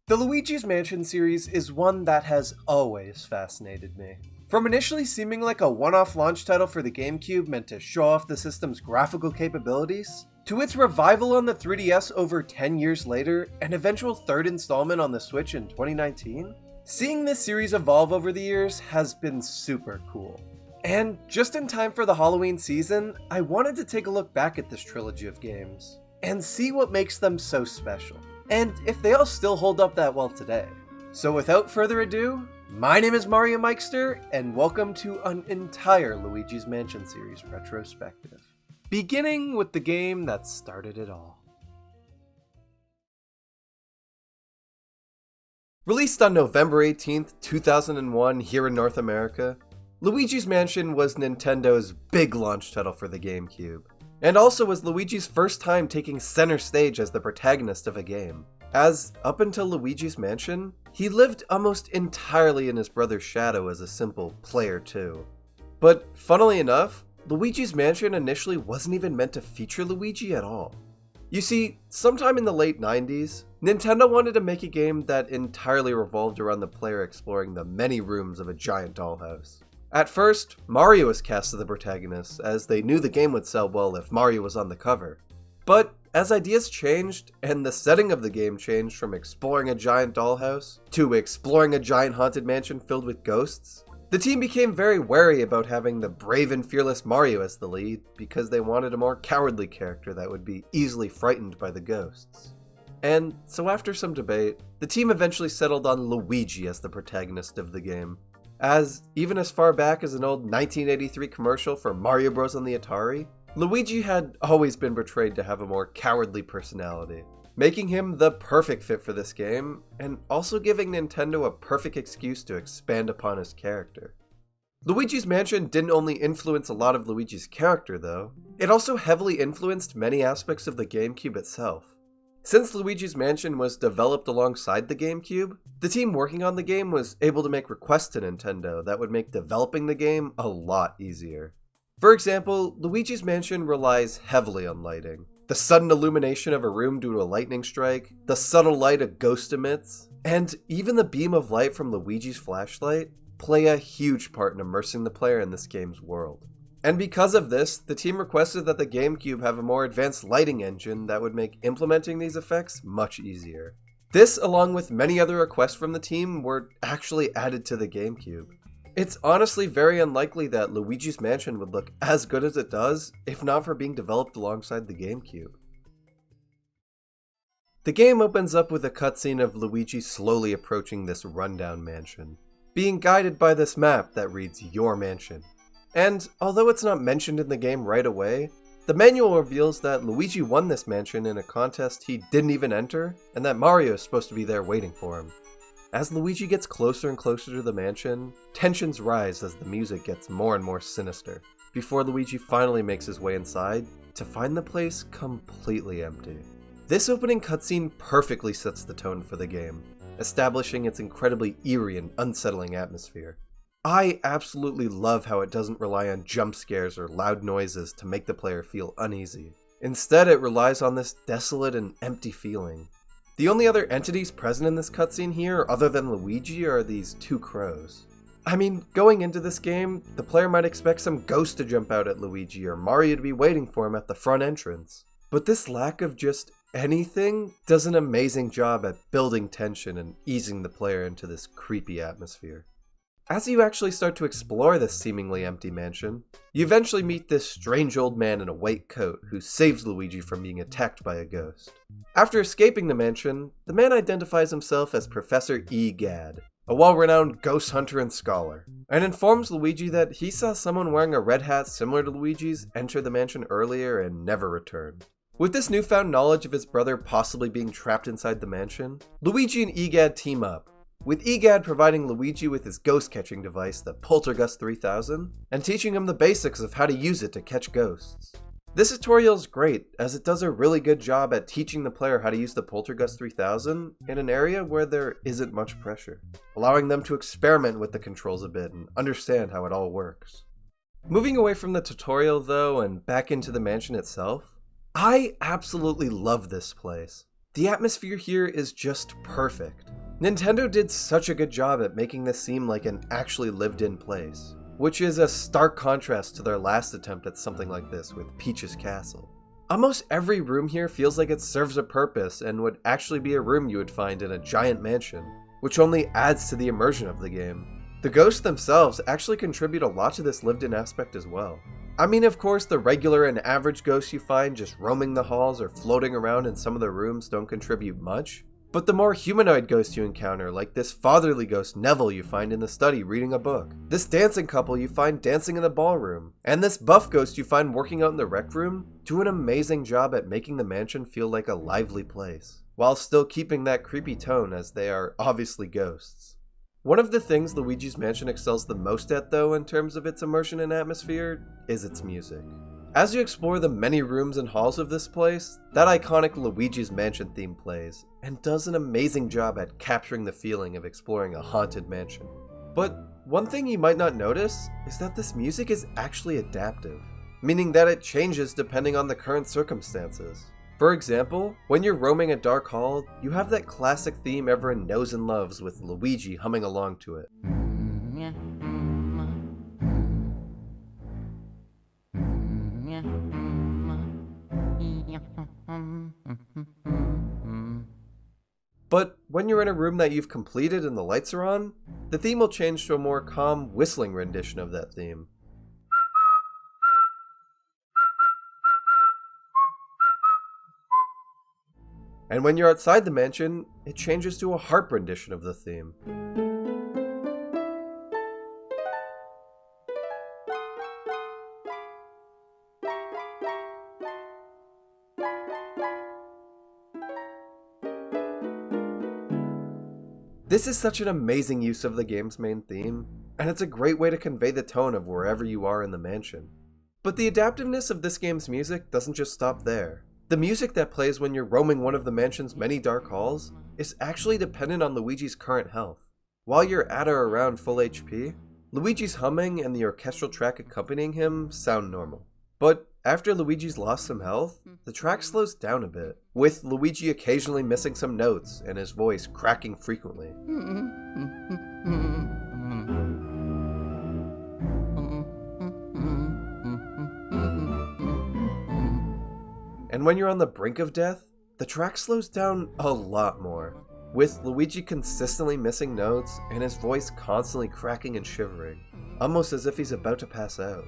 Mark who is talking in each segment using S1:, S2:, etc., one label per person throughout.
S1: The Luigi's Mansion series is one that has always fascinated me. From initially seeming like a one-off launch title for the GameCube meant to show off the system's graphical capabilities, to its revival on the 3DS over 10 years later, and eventual third installment on the Switch in 2019, seeing this series evolve over the years has been super cool. And just in time for the Halloween season, I wanted to take a look back at this trilogy of games, and see what makes them so special, and if they all still hold up that well today. So without further ado, my name is Mariomikester, and welcome to an entire Luigi's Mansion series retrospective. Beginning with the game that started it all. Released on November 18th, 2001 here in North America, Luigi's Mansion was Nintendo's big launch title for the GameCube, and also was Luigi's first time taking center stage as the protagonist of a game, as, up until Luigi's Mansion, he lived almost entirely in his brother's shadow as a simple player too. But funnily enough, Luigi's Mansion initially wasn't even meant to feature Luigi at all. You see, sometime in the late 90s, Nintendo wanted to make a game that entirely revolved around the player exploring the many rooms of a giant dollhouse. At first, Mario was cast as the protagonist, as they knew the game would sell well if Mario was on the cover. But as ideas changed, and the setting of the game changed from exploring a giant dollhouse to exploring a giant haunted mansion filled with ghosts, the team became very wary about having the brave and fearless Mario as the lead, because they wanted a more cowardly character that would be easily frightened by the ghosts. And so after some debate, the team eventually settled on Luigi as the protagonist of the game, as, even as far back as an old 1983 commercial for Mario Bros. On the Atari, Luigi had always been portrayed to have a more cowardly personality, making him the perfect fit for this game, and also giving Nintendo a perfect excuse to expand upon his character. Luigi's Mansion didn't only influence a lot of Luigi's character though, it also heavily influenced many aspects of the GameCube itself. Since Luigi's Mansion was developed alongside the GameCube, the team working on the game was able to make requests to Nintendo that would make developing the game a lot easier. For example, Luigi's Mansion relies heavily on lighting. The sudden illumination of a room due to a lightning strike, the subtle light a ghost emits, and even the beam of light from Luigi's flashlight play a huge part in immersing the player in this game's world. And because of this, the team requested that the GameCube have a more advanced lighting engine that would make implementing these effects much easier. This, along with many other requests from the team, were actually added to the GameCube. It's honestly very unlikely that Luigi's Mansion would look as good as it does if not for being developed alongside the GameCube. The game opens up with a cutscene of Luigi slowly approaching this rundown mansion, being guided by this map that reads "Your Mansion." And although it's not mentioned in the game right away, the manual reveals that Luigi won this mansion in a contest he didn't even enter, and that Mario is supposed to be there waiting for him. As Luigi gets closer and closer to the mansion, tensions rise as the music gets more and more sinister, before Luigi finally makes his way inside to find the place completely empty. This opening cutscene perfectly sets the tone for the game, establishing its incredibly eerie and unsettling atmosphere. I absolutely love how it doesn't rely on jump scares or loud noises to make the player feel uneasy. Instead, it relies on this desolate and empty feeling. The only other entities present in this cutscene here, other than Luigi, are these two crows. I mean, going into this game, the player might expect some ghost to jump out at Luigi or Mario to be waiting for him at the front entrance. But this lack of just anything does an amazing job at building tension and easing the player into this creepy atmosphere. As you actually start to explore this seemingly empty mansion, you eventually meet this strange old man in a white coat who saves Luigi from being attacked by a ghost. After escaping the mansion, the man identifies himself as Professor Egad, a well-renowned ghost hunter and scholar, and informs Luigi that he saw someone wearing a red hat similar to Luigi's enter the mansion earlier and never return. With this newfound knowledge of his brother possibly being trapped inside the mansion, Luigi and Egad team up, with Egad providing Luigi with his ghost-catching device, the Poltergust 3000, and teaching him the basics of how to use it to catch ghosts. This tutorial is great, as it does a really good job at teaching the player how to use the Poltergust 3000 in an area where there isn't much pressure, allowing them to experiment with the controls a bit and understand how it all works. Moving away from the tutorial though, and back into the mansion itself, I absolutely love this place. The atmosphere here is just perfect. Nintendo did such a good job at making this seem like an actually lived-in place, which is a stark contrast to their last attempt at something like this with Peach's Castle. Almost every room here feels like it serves a purpose and would actually be a room you would find in a giant mansion, which only adds to the immersion of the game. The ghosts themselves actually contribute a lot to this lived-in aspect as well. I mean, of course, the regular and average ghosts you find just roaming the halls or floating around in some of the rooms don't contribute much, but the more humanoid ghosts you encounter, like this fatherly ghost Neville you find in the study reading a book, this dancing couple you find dancing in the ballroom, and this buff ghost you find working out in the rec room, do an amazing job at making the mansion feel like a lively place, while still keeping that creepy tone as they are obviously ghosts. One of the things Luigi's Mansion excels the most at, though, in terms of its immersion and atmosphere, is its music. As you explore the many rooms and halls of this place, that iconic Luigi's Mansion theme plays, and does an amazing job at capturing the feeling of exploring a haunted mansion. But one thing you might not notice is that this music is actually adaptive, meaning that it changes depending on the current circumstances. For example, when you're roaming a dark hall, you have that classic theme everyone knows and loves with Luigi humming along to it. But when you're in a room that you've completed and the lights are on, the theme will change to a more calm, whistling rendition of that theme. And when you're outside the mansion, it changes to a harp rendition of the theme. This is such an amazing use of the game's main theme, and it's a great way to convey the tone of wherever you are in the mansion. But the adaptiveness of this game's music doesn't just stop there. The music that plays when you're roaming one of the mansion's many dark halls is actually dependent on Luigi's current health. While you're at or around full HP, Luigi's humming and the orchestral track accompanying him sound normal. But after Luigi's lost some health, the track slows down a bit, with Luigi occasionally missing some notes and his voice cracking frequently. And when you're on the brink of death, the track slows down a lot more, with Luigi consistently missing notes and his voice constantly cracking and shivering, almost as if he's about to pass out.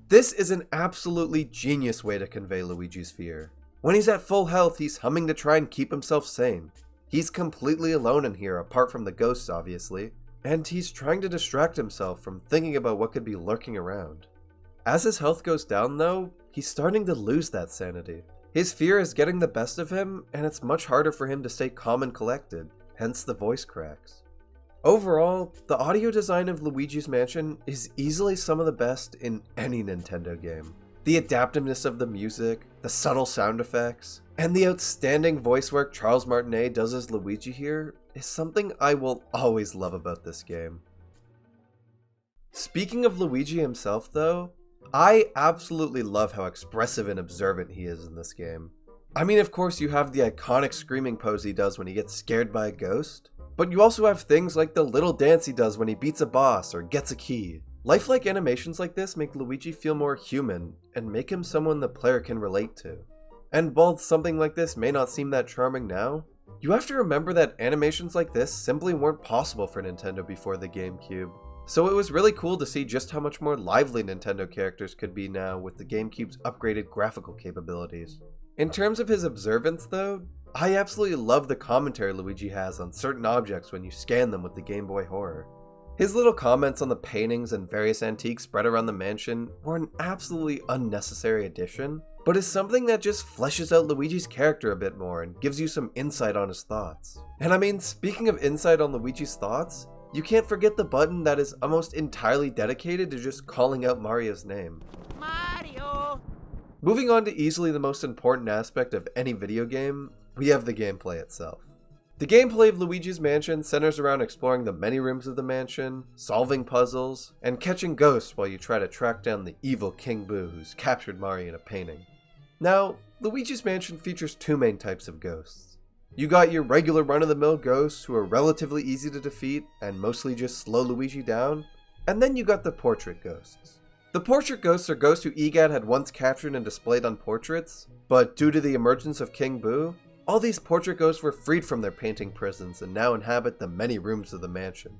S1: This is an absolutely genius way to convey Luigi's fear. When he's at full health, he's humming to try and keep himself sane. He's completely alone in here, apart from the ghosts obviously, and he's trying to distract himself from thinking about what could be lurking around. As his health goes down though, he's starting to lose that sanity. His fear is getting the best of him, and it's much harder for him to stay calm and collected, hence the voice cracks. Overall, the audio design of Luigi's Mansion is easily some of the best in any Nintendo game. The adaptiveness of the music, the subtle sound effects, and the outstanding voice work Charles Martinet does as Luigi here is something I will always love about this game. Speaking of Luigi himself though, I absolutely love how expressive and observant he is in this game. I mean, of course you have the iconic screaming pose he does when he gets scared by a ghost, but you also have things like the little dance he does when he beats a boss or gets a key. Lifelike animations like this make Luigi feel more human and make him someone the player can relate to. And while something like this may not seem that charming now, you have to remember that animations like this simply weren't possible for Nintendo before the GameCube. So it was really cool to see just how much more lively Nintendo characters could be now with the GameCube's upgraded graphical capabilities. In terms of his observance though, I absolutely love the commentary Luigi has on certain objects when you scan them with the Game Boy Horror. His little comments on the paintings and various antiques spread around the mansion were an absolutely unnecessary addition, but is something that just fleshes out Luigi's character a bit more and gives you some insight on his thoughts. And I mean, speaking of insight on Luigi's thoughts, you can't forget the button that is almost entirely dedicated to just calling out Mario's name. Mario! Moving on to easily the most important aspect of any video game, we have the gameplay itself. The gameplay of Luigi's Mansion centers around exploring the many rooms of the mansion, solving puzzles, and catching ghosts while you try to track down the evil King Boo who's captured Mario in a painting. Now, Luigi's Mansion features two main types of ghosts. You got your regular run-of-the-mill ghosts who are relatively easy to defeat and mostly just slow Luigi down, and then you got the portrait ghosts. The portrait ghosts are ghosts who EGAD had once captured and displayed on portraits, but due to the emergence of King Boo, all these portrait ghosts were freed from their painting prisons and now inhabit the many rooms of the mansion.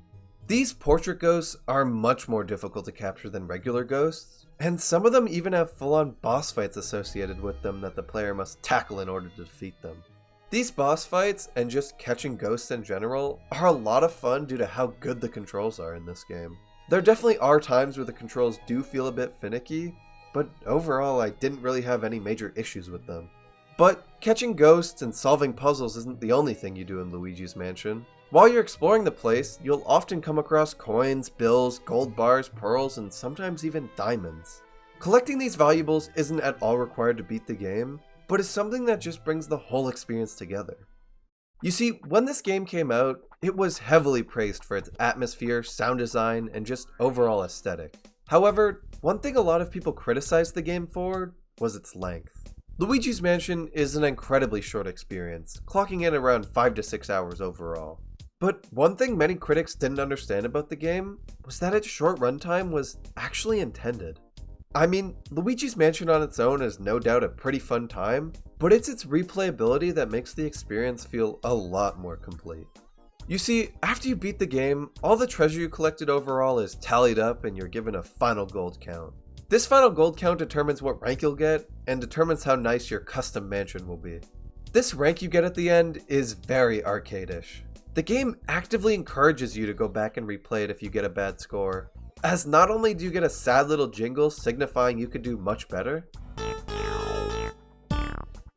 S1: These portrait ghosts are much more difficult to capture than regular ghosts, and some of them even have full-on boss fights associated with them that the player must tackle in order to defeat them. These boss fights, and just catching ghosts in general, are a lot of fun due to how good the controls are in this game. There definitely are times where the controls do feel a bit finicky, but overall I didn't really have any major issues with them. But catching ghosts and solving puzzles isn't the only thing you do in Luigi's Mansion. While you're exploring the place, you'll often come across coins, bills, gold bars, pearls, and sometimes even diamonds. Collecting these valuables isn't at all required to beat the game, but is something that just brings the whole experience together. You see, when this game came out, it was heavily praised for its atmosphere, sound design, and just overall aesthetic. However, one thing a lot of people criticized the game for was its length. Luigi's Mansion is an incredibly short experience, clocking in around 5 to 6 hours overall. But one thing many critics didn't understand about the game was that its short runtime was actually intended. I mean, Luigi's Mansion on its own is no doubt a pretty fun time, but it's its replayability that makes the experience feel a lot more complete. You see, after you beat the game, all the treasure you collected overall is tallied up and you're given a final gold count. This final gold count determines what rank you'll get, and determines how nice your custom mansion will be. This rank you get at the end is very arcade-ish. The game actively encourages you to go back and replay it if you get a bad score, as not only do you get a sad little jingle signifying you could do much better,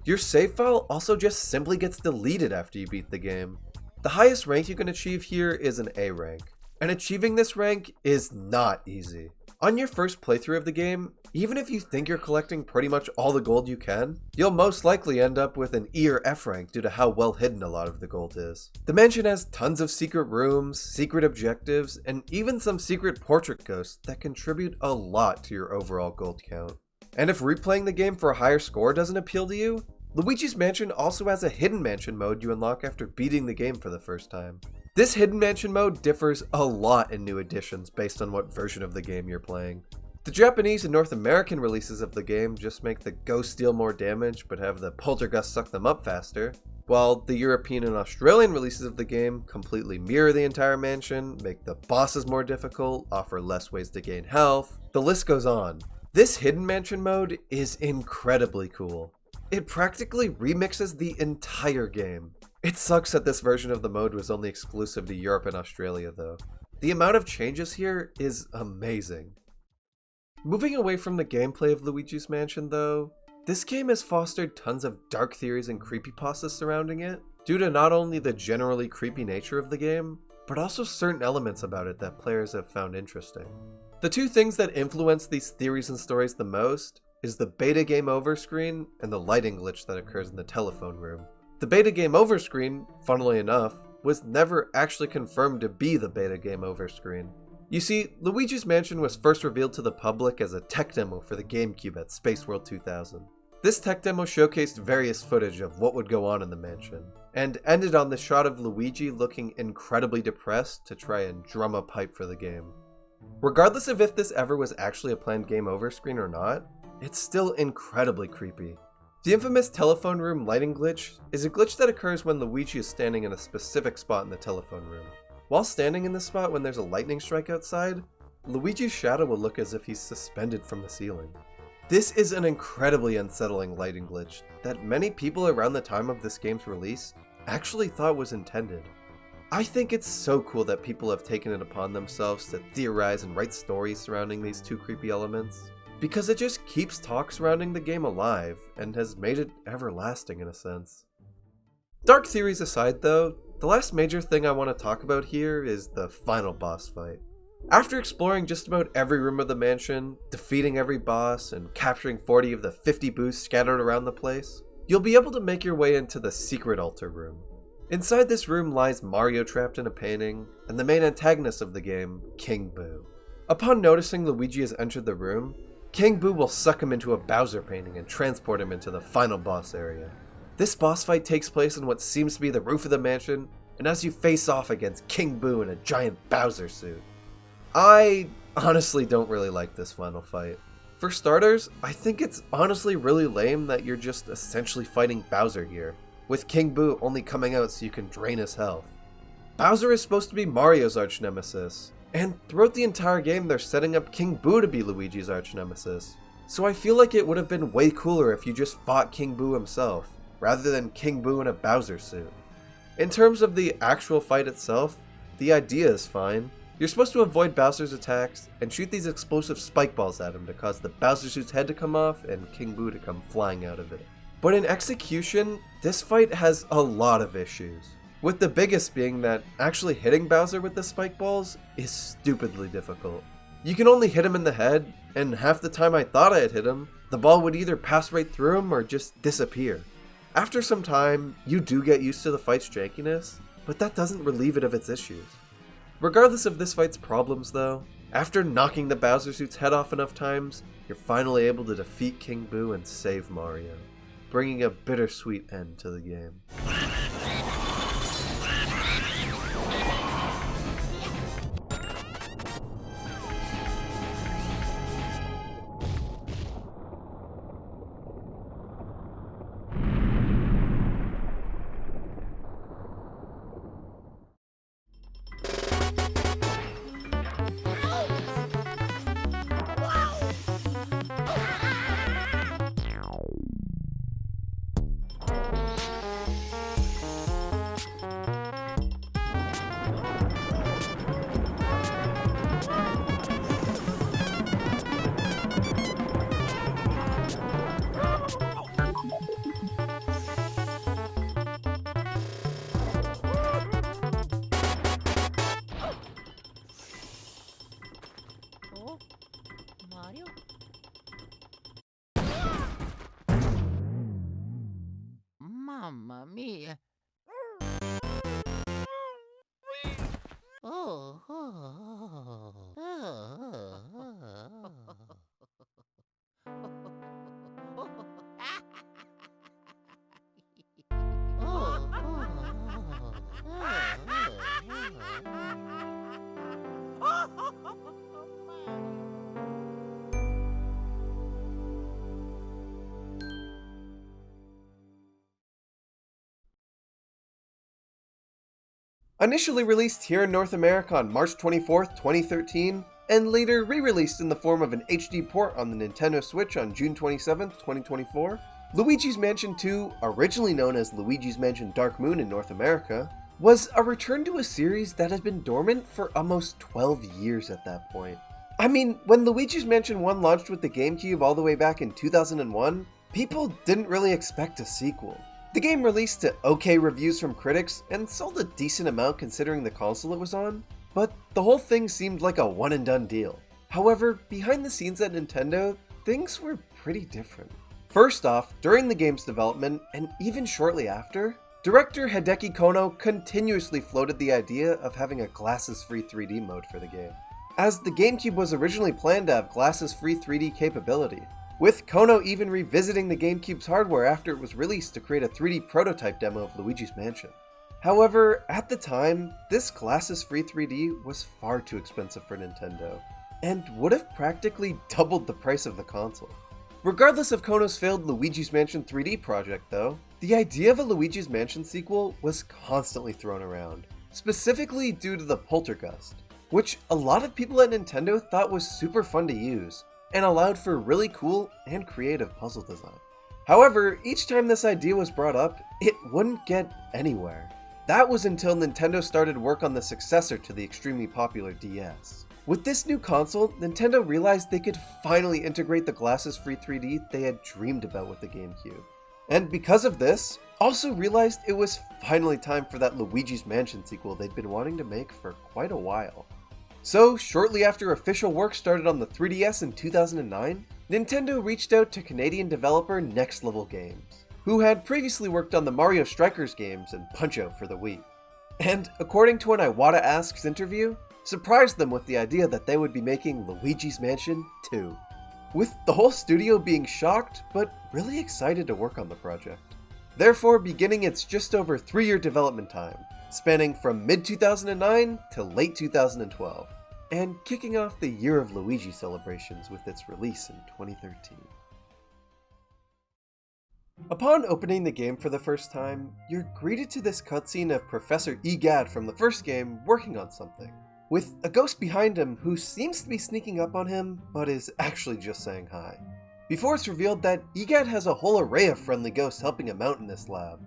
S1: your save file also just simply gets deleted after you beat the game. The highest rank you can achieve here is an A rank, and achieving this rank is not easy. On your first playthrough of the game, even if you think you're collecting pretty much all the gold you can, you'll most likely end up with an E or F rank due to how well hidden a lot of the gold is. The mansion has tons of secret rooms, secret objectives, and even some secret portrait ghosts that contribute a lot to your overall gold count. And if replaying the game for a higher score doesn't appeal to you, Luigi's Mansion also has a hidden mansion mode you unlock after beating the game for the first time. This hidden mansion mode differs a lot in new editions based on what version of the game you're playing. The Japanese and North American releases of the game just make the ghosts deal more damage but have the poltergust suck them up faster, while the European and Australian releases of the game completely mirror the entire mansion, make the bosses more difficult, offer less ways to gain health, the list goes on. This hidden mansion mode is incredibly cool. It practically remixes the entire game. It sucks that this version of the mode was only exclusive to Europe and Australia though. The amount of changes here is amazing. Moving away from the gameplay of Luigi's Mansion though, this game has fostered tons of dark theories and creepypastas surrounding it, due to not only the generally creepy nature of the game, but also certain elements about it that players have found interesting. The two things that influence these theories and stories the most is the beta game over screen and the lighting glitch that occurs in the telephone room. The beta game over screen, funnily enough, was never actually confirmed to be the beta game over screen. You see, Luigi's Mansion was first revealed to the public as a tech demo for the GameCube at Space World 2000. This tech demo showcased various footage of what would go on in the mansion, and ended on the shot of Luigi looking incredibly depressed to try and drum up hype for the game. Regardless of if this ever was actually a planned game over screen or not, it's still incredibly creepy. The infamous telephone room lighting glitch is a glitch that occurs when Luigi is standing in a specific spot in the telephone room. While standing in the spot when there's a lightning strike outside, Luigi's shadow will look as if he's suspended from the ceiling. This is an incredibly unsettling lighting glitch that many people around the time of this game's release actually thought was intended. I think it's so cool that people have taken it upon themselves to theorize and write stories surrounding these two creepy elements, because it just keeps talk surrounding the game alive and has made it everlasting in a sense. Dark theories aside though, the last major thing I want to talk about here is the final boss fight. After exploring just about every room of the mansion, defeating every boss, and capturing 40 of the 50 boosts scattered around the place, you'll be able to make your way into the secret altar room. Inside this room lies Mario trapped in a painting, and the main antagonist of the game, King Boo. Upon noticing Luigi has entered the room, King Boo will suck him into a Bowser painting and transport him into the final boss area. This boss fight takes place on what seems to be the roof of the mansion, and as you face off against King Boo in a giant Bowser suit. I honestly don't really like this final fight. For starters, I think it's honestly really lame that you're just essentially fighting Bowser here, with King Boo only coming out so you can drain his health. Bowser is supposed to be Mario's arch-nemesis, and throughout the entire game they're setting up King Boo to be Luigi's arch-nemesis, so I feel like it would have been way cooler if you just fought King Boo himself, rather than King Boo in a Bowser suit. In terms of the actual fight itself, the idea is fine. You're supposed to avoid Bowser's attacks and shoot these explosive spike balls at him to cause the Bowser suit's head to come off and King Boo to come flying out of it. But in execution, this fight has a lot of issues, with the biggest being that actually hitting Bowser with the spike balls is stupidly difficult. You can only hit him in the head, and half the time I thought I had hit him, the ball would either pass right through him or just disappear. After some time, you do get used to the fight's jankiness, but that doesn't relieve it of its issues. Regardless of this fight's problems though, after knocking the Bowser suit's head off enough times, you're finally able to defeat King Boo and save Mario, bringing a bittersweet end to the game.
S2: Mario? Mamma mia. Oh, oh,
S1: Initially released here in North America on March 24th, 2013, and later re-released in the form of an HD port on the Nintendo Switch on June 27th, 2024, Luigi's Mansion 2, originally known as Luigi's Mansion Dark Moon in North America, was a return to a series that had been dormant for almost 12 years at that point. I mean, when Luigi's Mansion 1 launched with the GameCube all the way back in 2001, people didn't really expect a sequel. The game released to okay reviews from critics and sold a decent amount considering the console it was on, but the whole thing seemed like a one and done deal. However, behind the scenes at Nintendo, things were pretty different. First off, during the game's development, and even shortly after, director Hideki Kono continuously floated the idea of having a glasses-free 3D mode for the game, as the GameCube was originally planned to have glasses-free 3D capability, with Kono even revisiting the GameCube's hardware after it was released to create a 3D prototype demo of Luigi's Mansion. However, at the time, this glasses-free 3D was far too expensive for Nintendo, and would have practically doubled the price of the console. Regardless of Kono's failed Luigi's Mansion 3D project though, the idea of a Luigi's Mansion sequel was constantly thrown around, specifically due to the Poltergust, which a lot of people at Nintendo thought was super fun to use, and allowed for really cool and creative puzzle design. However, each time this idea was brought up, it wouldn't get anywhere. That was until Nintendo started work on the successor to the extremely popular DS. With this new console, Nintendo realized they could finally integrate the glasses-free 3D they had dreamed about with the GameCube. And because of this, also realized it was finally time for that Luigi's Mansion sequel they'd been wanting to make for quite a while. So, shortly after official work started on the 3DS in 2009, Nintendo reached out to Canadian developer Next Level Games. who had previously worked on the Mario Strikers games and Punch-Out for the Wii. And according to an Iwata Asks interview, surprised them with the idea that they would be making Luigi's Mansion 2. With the whole studio being shocked, but really excited to work on the project. Therefore beginning its just over 3-year development time, spanning from mid-2009 to late 2012, and kicking off the Year of Luigi celebrations with its release in 2013. Upon opening the game for the first time, you're greeted to this cutscene of Professor Egad from the first game working on something, with a ghost behind him who seems to be sneaking up on him, but is actually just saying hi. Before it's revealed that Egad has a whole array of friendly ghosts helping him out in this lab.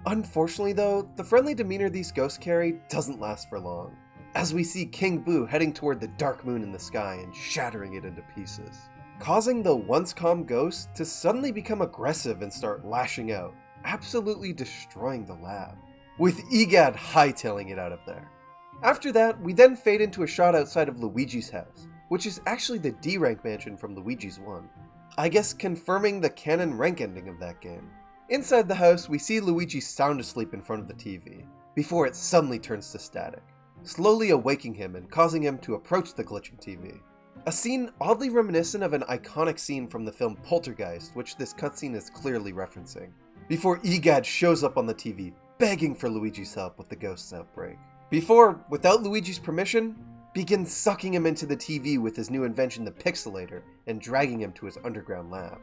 S1: Unfortunately though, the friendly demeanor these ghosts carry doesn't last for long, as we see King Boo heading toward the dark moon in the sky and shattering it into pieces, causing the once calm ghost to suddenly become aggressive and start lashing out, absolutely destroying the lab, with Egad hightailing it out of there. After that, we then fade into a shot outside of Luigi's house, which is actually the D-rank mansion from Luigi's 1. I guess confirming the canon rank ending of that game. Inside the house, we see Luigi sound asleep in front of the TV, before it suddenly turns to static, slowly awaking him and causing him to approach the glitching TV. A scene oddly reminiscent of an iconic scene from the film Poltergeist, which this cutscene is clearly referencing, before Egad shows up on the TV, begging for Luigi's help with the ghost's outbreak. Before, without Luigi's permission, begins sucking him into the TV with his new invention, the Pixelator, and dragging him to his underground lab,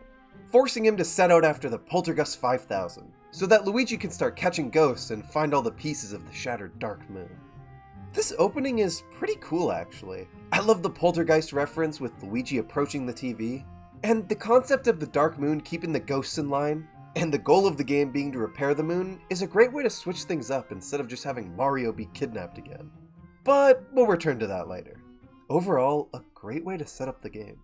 S1: forcing him to set out after the Poltergust 5000, so that Luigi can start catching ghosts and find all the pieces of the shattered Dark Moon. This opening is pretty cool actually. I love the Poltergeist reference with Luigi approaching the TV, and the concept of the Dark Moon keeping the ghosts in line, and the goal of the game being to repair the moon is a great way to switch things up instead of just having Mario be kidnapped again. But we'll return to that later. Overall, a great way to set up the game.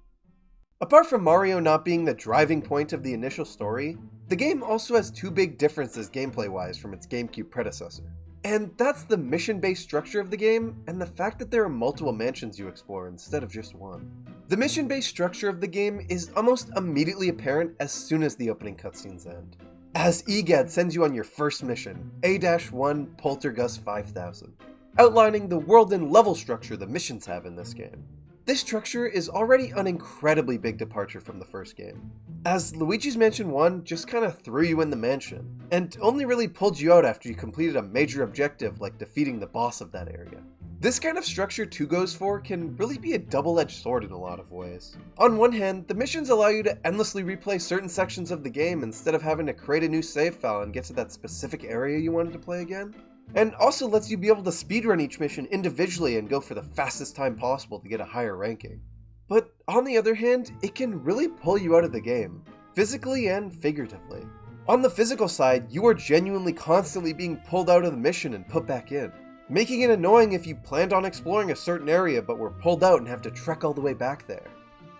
S1: Apart from Mario not being the driving point of the initial story, the game also has two big differences gameplay-wise from its GameCube predecessor. And that's the mission-based structure of the game, and the fact that there are multiple mansions you explore instead of just one. The mission-based structure of the game is almost immediately apparent as soon as the opening cutscenes end, as Egad sends you on your first mission, A-1 Poltergust 5000, outlining the world and level structure the missions have in this game. This structure is already an incredibly big departure from the first game, as Luigi's Mansion 1 just kinda threw you in the mansion, and only really pulled you out after you completed a major objective like defeating the boss of that area. This kind of structure 2 goes for can really be a double-edged sword in a lot of ways. On one hand, the missions allow you to endlessly replay certain sections of the game instead of having to create a new save file and get to that specific area you wanted to play again. And also lets you be able to speedrun each mission individually and go for the fastest time possible to get a higher ranking. But on the other hand, it can really pull you out of the game, physically and figuratively. On the physical side, you are genuinely constantly being pulled out of the mission and put back in, making it annoying if you planned on exploring a certain area but were pulled out and have to trek all the way back there.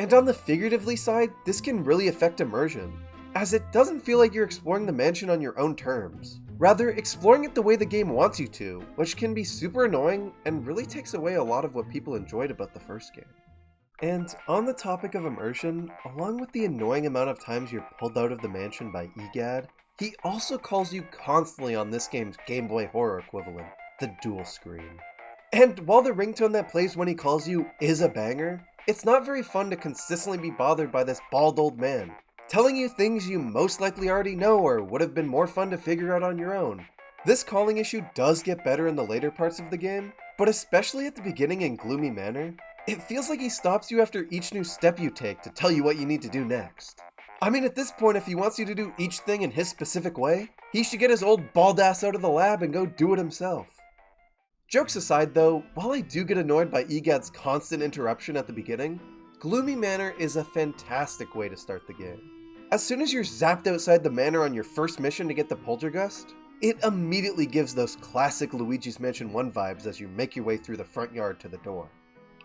S1: And on the figuratively side, this can really affect immersion, as it doesn't feel like you're exploring the mansion on your own terms. Rather, exploring it the way the game wants you to, which can be super annoying and really takes away a lot of what people enjoyed about the first game. And on the topic of immersion, along with the annoying amount of times you're pulled out of the mansion by Egad, he also calls you constantly on this game's Game Boy horror equivalent, the dual screen. And while the ringtone that plays when he calls you is a banger, it's not very fun to consistently be bothered by this bald old man, telling you things you most likely already know or would have been more fun to figure out on your own. This calling issue does get better in the later parts of the game, but especially at the beginning in Gloomy Manor, it feels like he stops you after each new step you take to tell you what you need to do next. I mean, at this point, if he wants you to do each thing in his specific way, he should get his old bald ass out of the lab and go do it himself. Jokes aside though, while I do get annoyed by Egad's constant interruption at the beginning, Gloomy Manor is a fantastic way to start the game. As soon as you're zapped outside the manor on your first mission to get the Poltergust, it immediately gives those classic Luigi's Mansion 1 vibes as you make your way through the front yard to the door.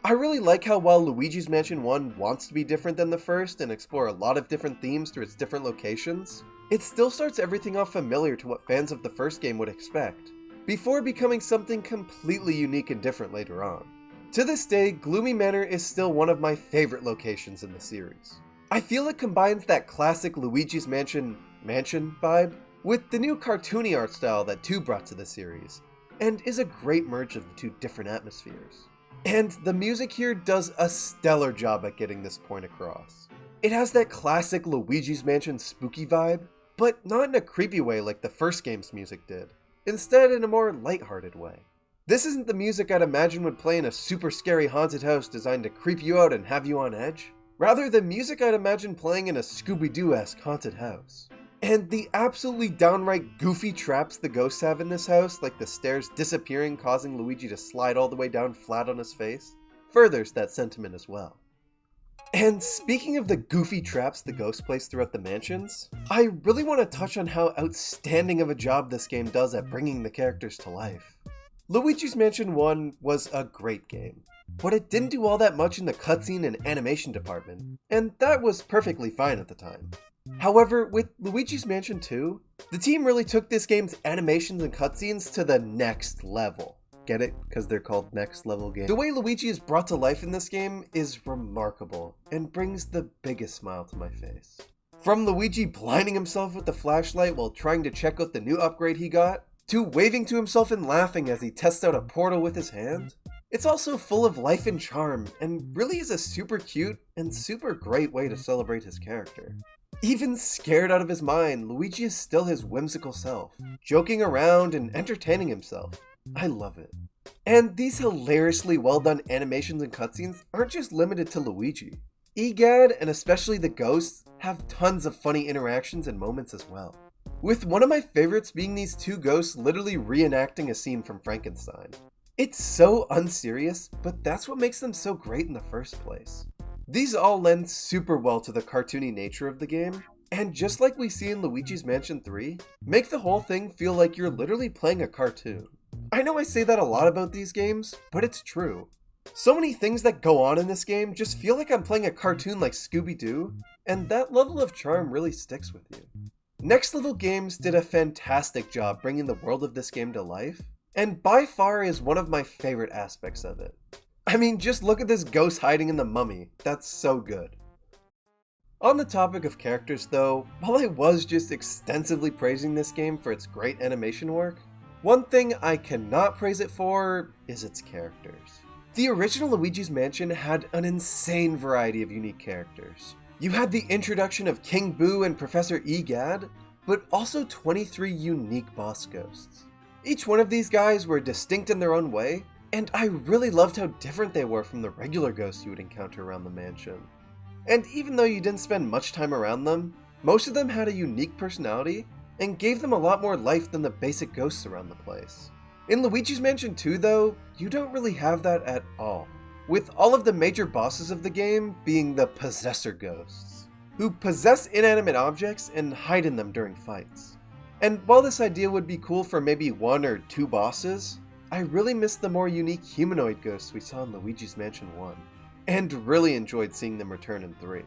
S1: I really like how while Luigi's Mansion 1 wants to be different than the first and explore a lot of different themes through its different locations, it still starts everything off familiar to what fans of the first game would expect, before becoming something completely unique and different later on. To this day, Gloomy Manor is still one of my favorite locations in the series. I feel it combines that classic Luigi's Mansion mansion vibe with the new cartoony art style that 2 brought to the series, and is a great merge of the 2 different atmospheres. And the music here does a stellar job at getting this point across. It has that classic Luigi's Mansion spooky vibe, but not in a creepy way like the first game's music did, instead in a more lighthearted way. This isn't the music I'd imagine would play in a super scary haunted house designed to creep you out and have you on edge. Rather, the music I'd imagine playing in a Scooby-Doo-esque haunted house. And the absolutely downright goofy traps the ghosts have in this house, like the stairs disappearing causing Luigi to slide all the way down flat on his face, furthers that sentiment as well. And speaking of the goofy traps the ghost plays throughout the mansions, I really want to touch on how outstanding of a job this game does at bringing the characters to life. Luigi's Mansion 1 was a great game, but it didn't do all that much in the cutscene and animation department, and that was perfectly fine at the time. However, with Luigi's Mansion 2, the team really took this game's animations and cutscenes to the next level. Get it? Because they're called next level games. The way Luigi is brought to life in this game is remarkable and brings the biggest smile to my face. From Luigi blinding himself with the flashlight while trying to check out the new upgrade he got, to waving to himself and laughing as he tests out a portal with his hand, it's also full of life and charm and really is a super cute and super great way to celebrate his character. Even scared out of his mind, Luigi is still his whimsical self, joking around and entertaining himself. I love it. And these hilariously well done animations and cutscenes aren't just limited to Luigi. Egad, and especially the ghosts, have tons of funny interactions and moments as well. With one of my favorites being these 2 ghosts literally reenacting a scene from Frankenstein. It's so unserious, but that's what makes them so great in the first place. These all lend super well to the cartoony nature of the game, and just like we see in Luigi's Mansion 3, make the whole thing feel like you're literally playing a cartoon. I know I say that a lot about these games, but it's true. So many things that go on in this game just feel like I'm playing a cartoon like Scooby-Doo, and that level of charm really sticks with you. Next Level Games did a fantastic job bringing the world of this game to life, and by far is one of my favorite aspects of it. I mean, just look at this ghost hiding in the mummy, that's so good. On the topic of characters though, while I was just extensively praising this game for its great animation work, one thing I cannot praise it for is its characters. The original Luigi's Mansion had an insane variety of unique characters. You had the introduction of King Boo and Professor Egad, but also 23 unique boss ghosts. Each one of these guys were distinct in their own way, and I really loved how different they were from the regular ghosts you would encounter around the mansion. And even though you didn't spend much time around them, most of them had a unique personality and gave them a lot more life than the basic ghosts around the place. In Luigi's Mansion 2 though, you don't really have that at all, with all of the major bosses of the game being the possessor ghosts, who possess inanimate objects and hide in them during fights. And while this idea would be cool for maybe 1 or 2 bosses, I really missed the more unique humanoid ghosts we saw in Luigi's Mansion 1, and really enjoyed seeing them return in 3.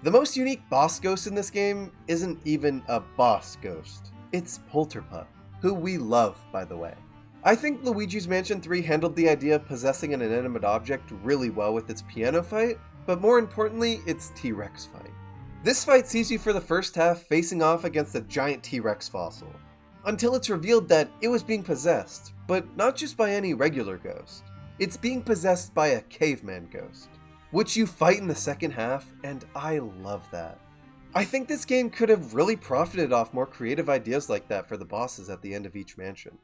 S1: The most unique boss ghost in this game isn't even a boss ghost, it's Polterpup, who we love, by the way. I think Luigi's Mansion 3 handled the idea of possessing an inanimate object really well with its piano fight, but more importantly, its T-Rex fight. This fight sees you for the first half facing off against a giant T-Rex fossil, until it's revealed that it was being possessed, but not just by any regular ghost. It's being possessed by a caveman ghost, which you fight in the second half, and I love that. I think this game could have really profited off more creative ideas like that for the bosses at the end of each mansion.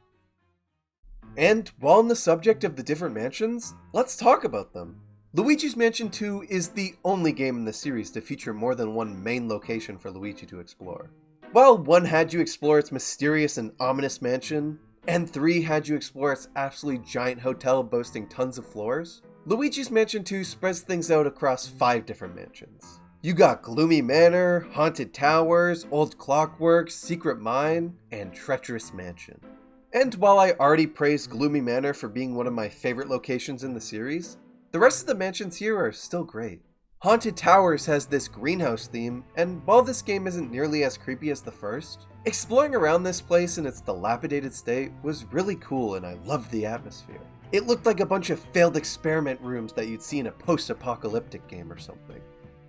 S1: And while on the subject of the different mansions, let's talk about them. Luigi's Mansion 2 is the only game in the series to feature more than one main location for Luigi to explore. While 1 had you explore its mysterious and ominous mansion, and 3 had you explore its absolutely giant hotel boasting tons of floors, Luigi's Mansion 2 spreads things out across 5 different mansions. You got Gloomy Manor, Haunted Towers, Old Clockwork, Secret Mine, and Treacherous Mansion. And while I already praised Gloomy Manor for being one of my favorite locations in the series, the rest of the mansions here are still great. Haunted Towers has this greenhouse theme, and while this game isn't nearly as creepy as the first, exploring around this place in its dilapidated state was really cool and I loved the atmosphere. It looked like a bunch of failed experiment rooms that you'd see in a post-apocalyptic game or something.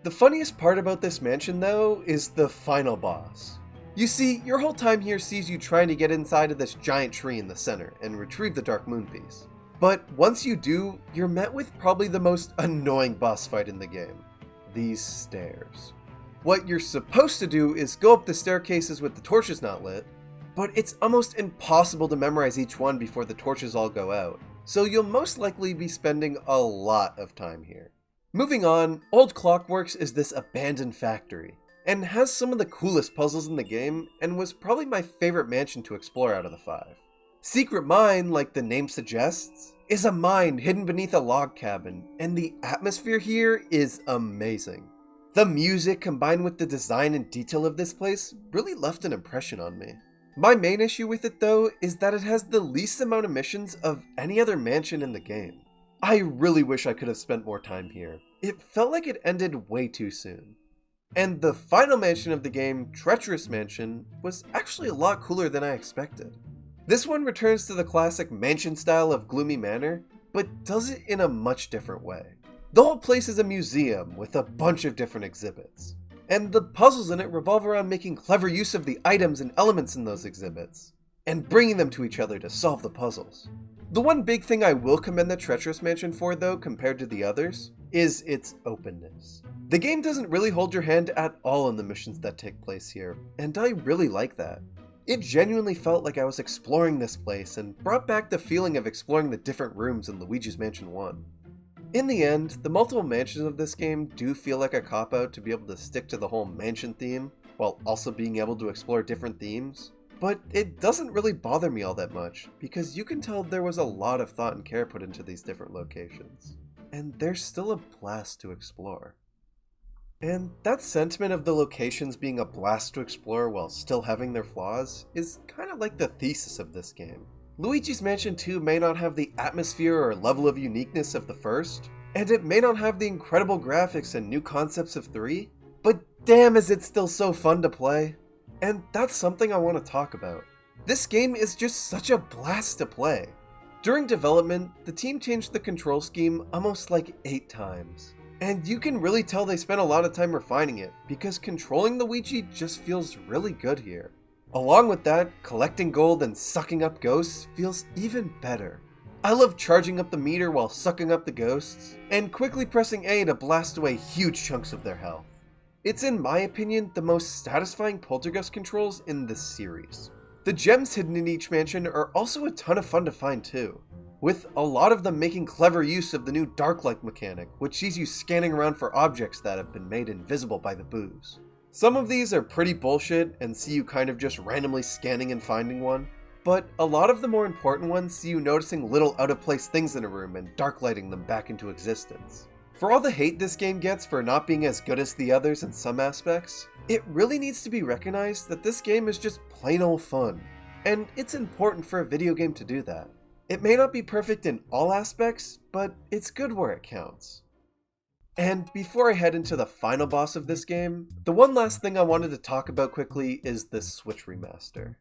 S1: The funniest part about this mansion though is the final boss. You see, your whole time here sees you trying to get inside of this giant tree in the center and retrieve the Dark Moon piece. But once you do, you're met with probably the most annoying boss fight in the game. These stairs. What you're supposed to do is go up the staircases with the torches not lit, but it's almost impossible to memorize each one before the torches all go out, so you'll most likely be spending a lot of time here. Moving on, Old Clockworks is this abandoned factory, and has some of the coolest puzzles in the game, and was probably my favorite mansion to explore out of the 5. Secret Mine, like the name suggests, is a mine hidden beneath a log cabin, and the atmosphere here is amazing. The music combined with the design and detail of this place really left an impression on me. My main issue with it though is that it has the least amount of missions of any other mansion in the game. I really wish I could have spent more time here. It felt like it ended way too soon. And the final mansion of the game, Treacherous Mansion, was actually a lot cooler than I expected. This one returns to the classic mansion style of Gloomy Manor, but does it in a much different way. The whole place is a museum with a bunch of different exhibits, and the puzzles in it revolve around making clever use of the items and elements in those exhibits, and bringing them to each other to solve the puzzles. The one big thing I will commend the Treacherous Mansion for though, compared to the others, is its openness. The game doesn't really hold your hand at all in the missions that take place here, and I really like that. It genuinely felt like I was exploring this place and brought back the feeling of exploring the different rooms in Luigi's Mansion 1. In the end, the multiple mansions of this game do feel like a cop-out to be able to stick to the whole mansion theme, while also being able to explore different themes. But it doesn't really bother me all that much, because you can tell there was a lot of thought and care put into these different locations. And they're still a blast to explore. And that sentiment of the locations being a blast to explore while still having their flaws is kind of like the thesis of this game. Luigi's Mansion 2 may not have the atmosphere or level of uniqueness of the first, and it may not have the incredible graphics and new concepts of 3, but damn is it still so fun to play. And that's something I want to talk about. This game is just such a blast to play. During development, the team changed the control scheme almost like 8 times. And you can really tell they spent a lot of time refining it, because controlling Luigi just feels really good here. Along with that, collecting gold and sucking up ghosts feels even better. I love charging up the meter while sucking up the ghosts, and quickly pressing A to blast away huge chunks of their health. It's in my opinion the most satisfying poltergeist controls in this series. The gems hidden in each mansion are also a ton of fun to find too, with a lot of them making clever use of the new dark light mechanic, which sees you scanning around for objects that have been made invisible by the booze. Some of these are pretty bullshit and see you kind of just randomly scanning and finding one, but a lot of the more important ones see you noticing little out of place things in a room and dark lighting them back into existence. For all the hate this game gets for not being as good as the others in some aspects, it really needs to be recognized that this game is just plain old fun, and it's important for a video game to do that. It may not be perfect in all aspects, but it's good where it counts. And before I head into the final boss of this game, the one last thing I wanted to talk about quickly is the Switch remaster.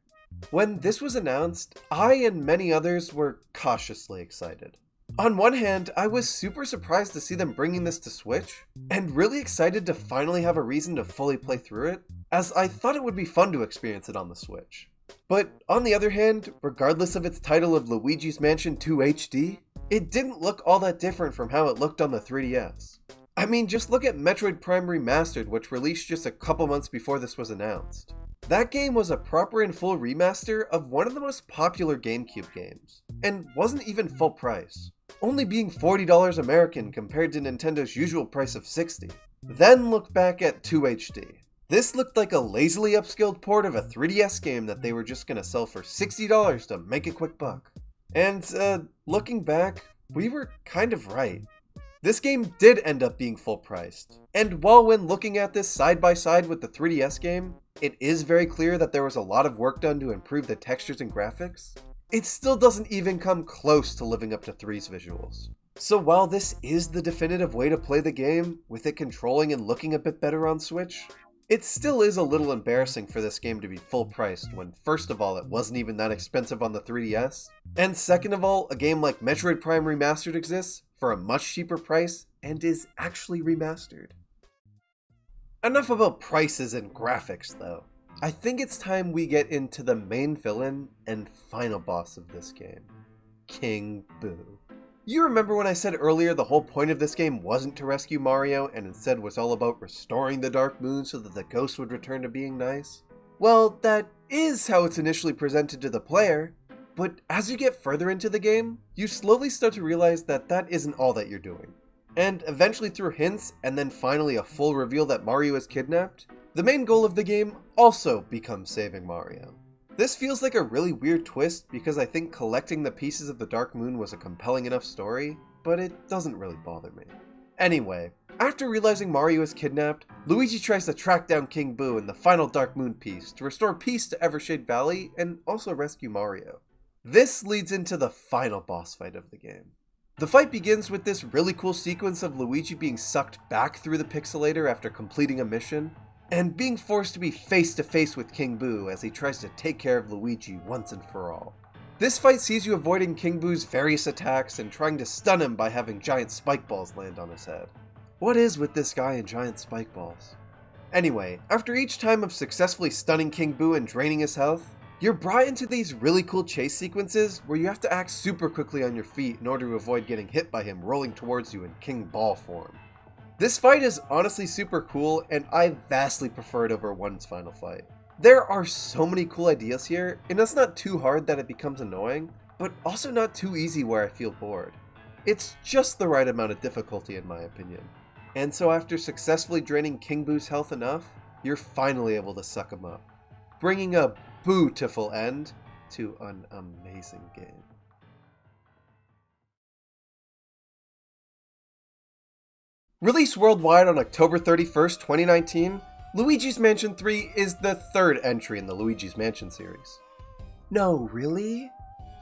S1: When this was announced, I and many others were cautiously excited. On one hand, I was super surprised to see them bringing this to Switch, and really excited to finally have a reason to fully play through it, as I thought it would be fun to experience it on the Switch. But on the other hand, regardless of its title of Luigi's Mansion 2 HD, it didn't look all that different from how it looked on the 3DS. I mean, just look at Metroid Prime Remastered, which released just a couple months before this was announced. That game was a proper and full remaster of one of the most popular GameCube games, and wasn't even full price, only being $40 American compared to Nintendo's usual price of $60. Then look back at 2 HD. This looked like a lazily upscaled port of a 3DS game that they were just gonna sell for $60 to make a quick buck. And looking back, we were kind of right. This game did end up being full priced, and while when looking at this side by side with the 3DS game, it is very clear that there was a lot of work done to improve the textures and graphics, it still doesn't even come close to living up to 3's visuals. So while this is the definitive way to play the game, with it controlling and looking a bit better on Switch, it still is a little embarrassing for this game to be full priced when first of all it wasn't even that expensive on the 3DS, and second of all a game like Metroid Prime Remastered exists for a much cheaper price and is actually remastered. Enough about prices and graphics though. I think it's time we get into the main villain and final boss of this game, King Boo. You remember when I said earlier the whole point of this game wasn't to rescue Mario and instead was all about restoring the Dark Moon so that the ghost would return to being nice? Well, that is how it's initially presented to the player, but as you get further into the game, you slowly start to realize that that isn't all that you're doing. And eventually through hints and then finally a full reveal that Mario is kidnapped, the main goal of the game also becomes saving Mario. This feels like a really weird twist because I think collecting the pieces of the Dark Moon was a compelling enough story, but it doesn't really bother me. Anyway, after realizing Mario is kidnapped, Luigi tries to track down King Boo and the final Dark Moon piece to restore peace to Evershade Valley and also rescue Mario. This leads into the final boss fight of the game. The fight begins with this really cool sequence of Luigi being sucked back through the pixelator after completing a mission, and being forced to be face to face with King Boo as he tries to take care of Luigi once and for all. This fight sees you avoiding King Boo's various attacks and trying to stun him by having giant spike balls land on his head. What is with this guy and giant spike balls? Anyway, after each time of successfully stunning King Boo and draining his health, you're brought into these really cool chase sequences where you have to act super quickly on your feet in order to avoid getting hit by him rolling towards you in King Ball form. This fight is honestly super cool, and I vastly prefer it over 1's final fight. There are so many cool ideas here, and it's not too hard that it becomes annoying, but also not too easy where I feel bored. It's just the right amount of difficulty in my opinion. And so after successfully draining King Boo's health enough, you're finally able to suck him up, bringing a beautiful end to an amazing game. Released worldwide on October 31st, 2019, Luigi's Mansion 3 is the third entry in the Luigi's Mansion series. No, really?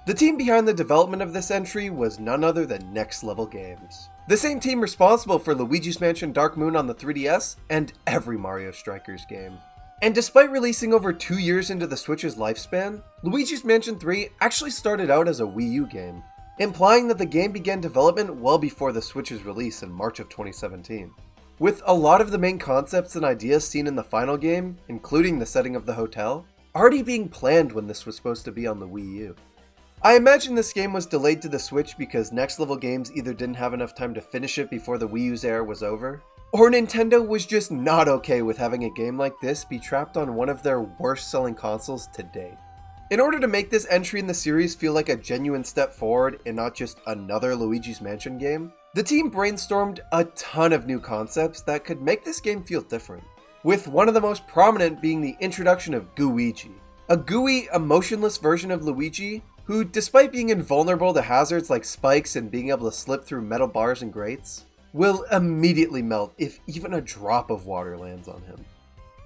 S1: The team behind the development of this entry was none other than Next Level Games, the same team responsible for Luigi's Mansion Dark Moon on the 3DS and every Mario Strikers game. And despite releasing over 2 years into the Switch's lifespan, Luigi's Mansion 3 actually started out as a Wii U game, implying that the game began development well before the Switch's release in March of 2017. With a lot of the main concepts and ideas seen in the final game, including the setting of the hotel, already being planned when this was supposed to be on the Wii U. I imagine this game was delayed to the Switch because Next Level Games either didn't have enough time to finish it before the Wii U's era was over, or Nintendo was just not okay with having a game like this be trapped on one of their worst selling consoles to date. In order to make this entry in the series feel like a genuine step forward and not just another Luigi's Mansion game, the team brainstormed a ton of new concepts that could make this game feel different, with one of the most prominent being the introduction of Gooigi, a gooey, emotionless version of Luigi who, despite being invulnerable to hazards like spikes and being able to slip through metal bars and grates, will immediately melt if even a drop of water lands on him.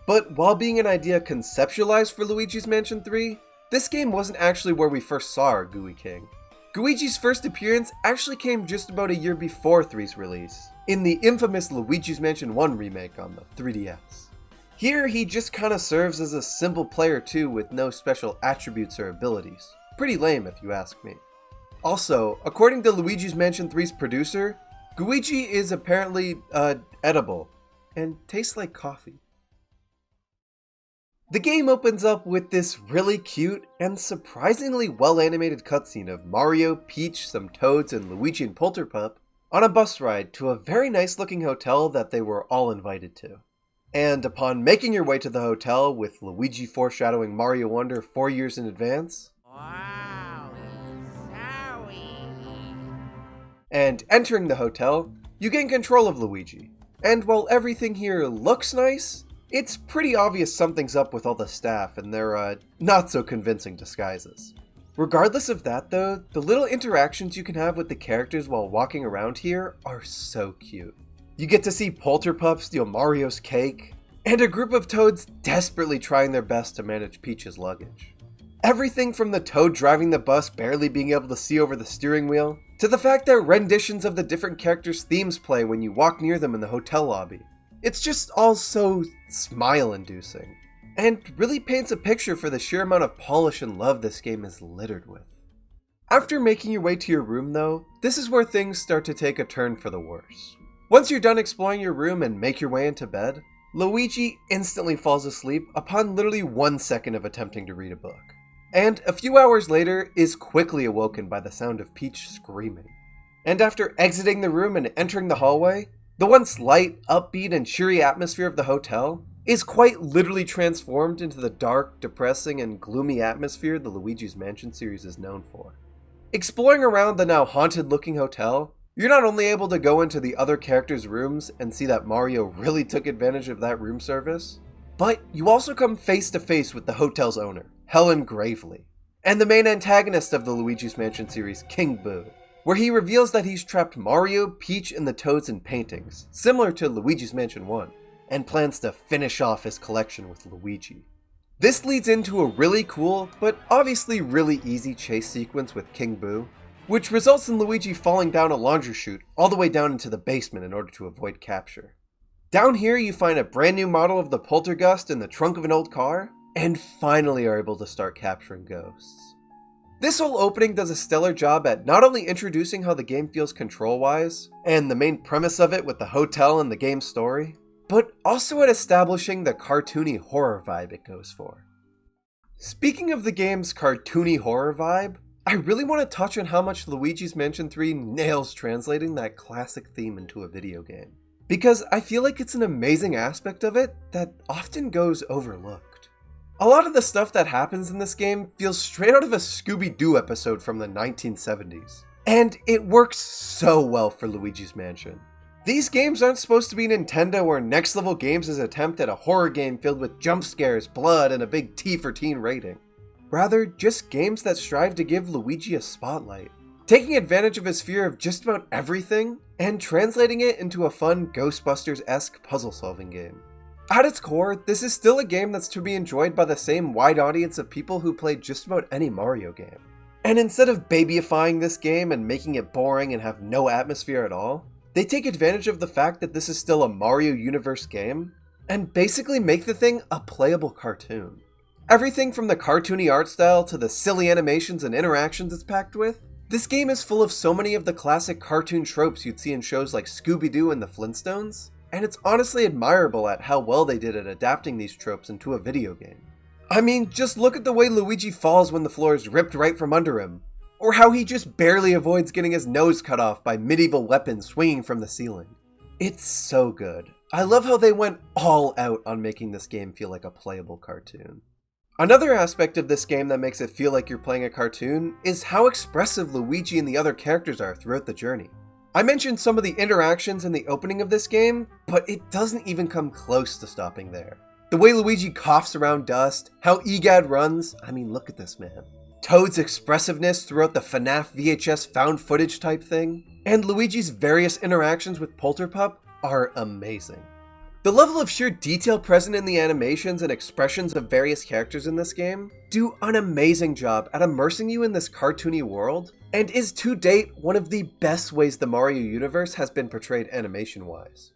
S1: But while being an idea conceptualized for Luigi's Mansion 3, this game wasn't actually where we first saw our Gooey King. Gooigi's first appearance actually came just about a year before 3's release, in the infamous Luigi's Mansion 1 remake on the 3DS. Here he just kinda serves as a simple player too with no special attributes or abilities. Pretty lame if you ask me. Also, according to Luigi's Mansion 3's producer, Gooigi is apparently, edible, and tastes like coffee. The game opens up with this really cute and surprisingly well-animated cutscene of Mario, Peach, some Toads, and Luigi and Polterpup on a bus ride to a very nice-looking hotel that they were all invited to. And upon making your way to the hotel, with Luigi foreshadowing Mario Wonder 4 years in advance, and entering the hotel, you gain control of Luigi. And while everything here looks nice, it's pretty obvious something's up with all the staff and their, not so convincing disguises. Regardless of that though, the little interactions you can have with the characters while walking around here are so cute. You get to see Polterpup steal Mario's cake, and a group of Toads desperately trying their best to manage Peach's luggage. Everything from the Toad driving the bus barely being able to see over the steering wheel, to the fact that renditions of the different characters' themes play when you walk near them in the hotel lobby. It's just all so smile-inducing, and really paints a picture for the sheer amount of polish and love this game is littered with. After making your way to your room though, this is where things start to take a turn for the worse. Once you're done exploring your room and make your way into bed, Luigi instantly falls asleep upon literally 1 second of attempting to read a book, and a few hours later is quickly awoken by the sound of Peach screaming. And after exiting the room and entering the hallway, the once light, upbeat, and cheery atmosphere of the hotel is quite literally transformed into the dark, depressing, and gloomy atmosphere the Luigi's Mansion series is known for. Exploring around the now haunted-looking hotel, you're not only able to go into the other characters' rooms and see that Mario really took advantage of that room service, but you also come face to face with the hotel's owner, Helen Gravely, and the main antagonist of the Luigi's Mansion series, King Boo, where he reveals that he's trapped Mario, Peach, and the Toads in paintings, similar to Luigi's Mansion 1, and plans to finish off his collection with Luigi. This leads into a really cool, but obviously really easy chase sequence with King Boo, which results in Luigi falling down a laundry chute all the way down into the basement in order to avoid capture. Down here you find a brand new model of the Poltergust in the trunk of an old car, and finally are able to start capturing ghosts. This whole opening does a stellar job at not only introducing how the game feels control-wise, and the main premise of it with the hotel and the game's story, but also at establishing the cartoony horror vibe it goes for. Speaking of the game's cartoony horror vibe, I really want to touch on how much Luigi's Mansion 3 nails translating that classic theme into a video game, because I feel like it's an amazing aspect of it that often goes overlooked. A lot of the stuff that happens in this game feels straight out of a Scooby-Doo episode from the 1970s, and it works so well for Luigi's Mansion. These games aren't supposed to be Nintendo or Next Level Games' attempt at a horror game filled with jump scares, blood, and a big T for teen rating. Rather, just games that strive to give Luigi a spotlight, taking advantage of his fear of just about everything, and translating it into a fun Ghostbusters-esque puzzle-solving game. At its core, this is still a game that's to be enjoyed by the same wide audience of people who play just about any Mario game. And instead of babyifying this game and making it boring and have no atmosphere at all, they take advantage of the fact that this is still a Mario Universe game, and basically make the thing a playable cartoon. Everything from the cartoony art style to the silly animations and interactions it's packed with, this game is full of so many of the classic cartoon tropes you'd see in shows like Scooby-Doo and the Flintstones, and it's honestly admirable at how well they did at adapting these tropes into a video game. I mean, just look at the way Luigi falls when the floor is ripped right from under him, or how he just barely avoids getting his nose cut off by medieval weapons swinging from the ceiling. It's so good. I love how they went all out on making this game feel like a playable cartoon. Another aspect of this game that makes it feel like you're playing a cartoon is how expressive Luigi and the other characters are throughout the journey. I mentioned some of the interactions in the opening of this game, but it doesn't even come close to stopping there. The way Luigi coughs around dust, how Egad runs, I mean look at this man. Toad's expressiveness throughout the FNAF VHS found footage type thing, and Luigi's various interactions with Polterpup are amazing. The level of sheer detail present in the animations and expressions of various characters in this game do an amazing job at immersing you in this cartoony world, and is to date one of the best ways the Mario universe has been portrayed animation-wise.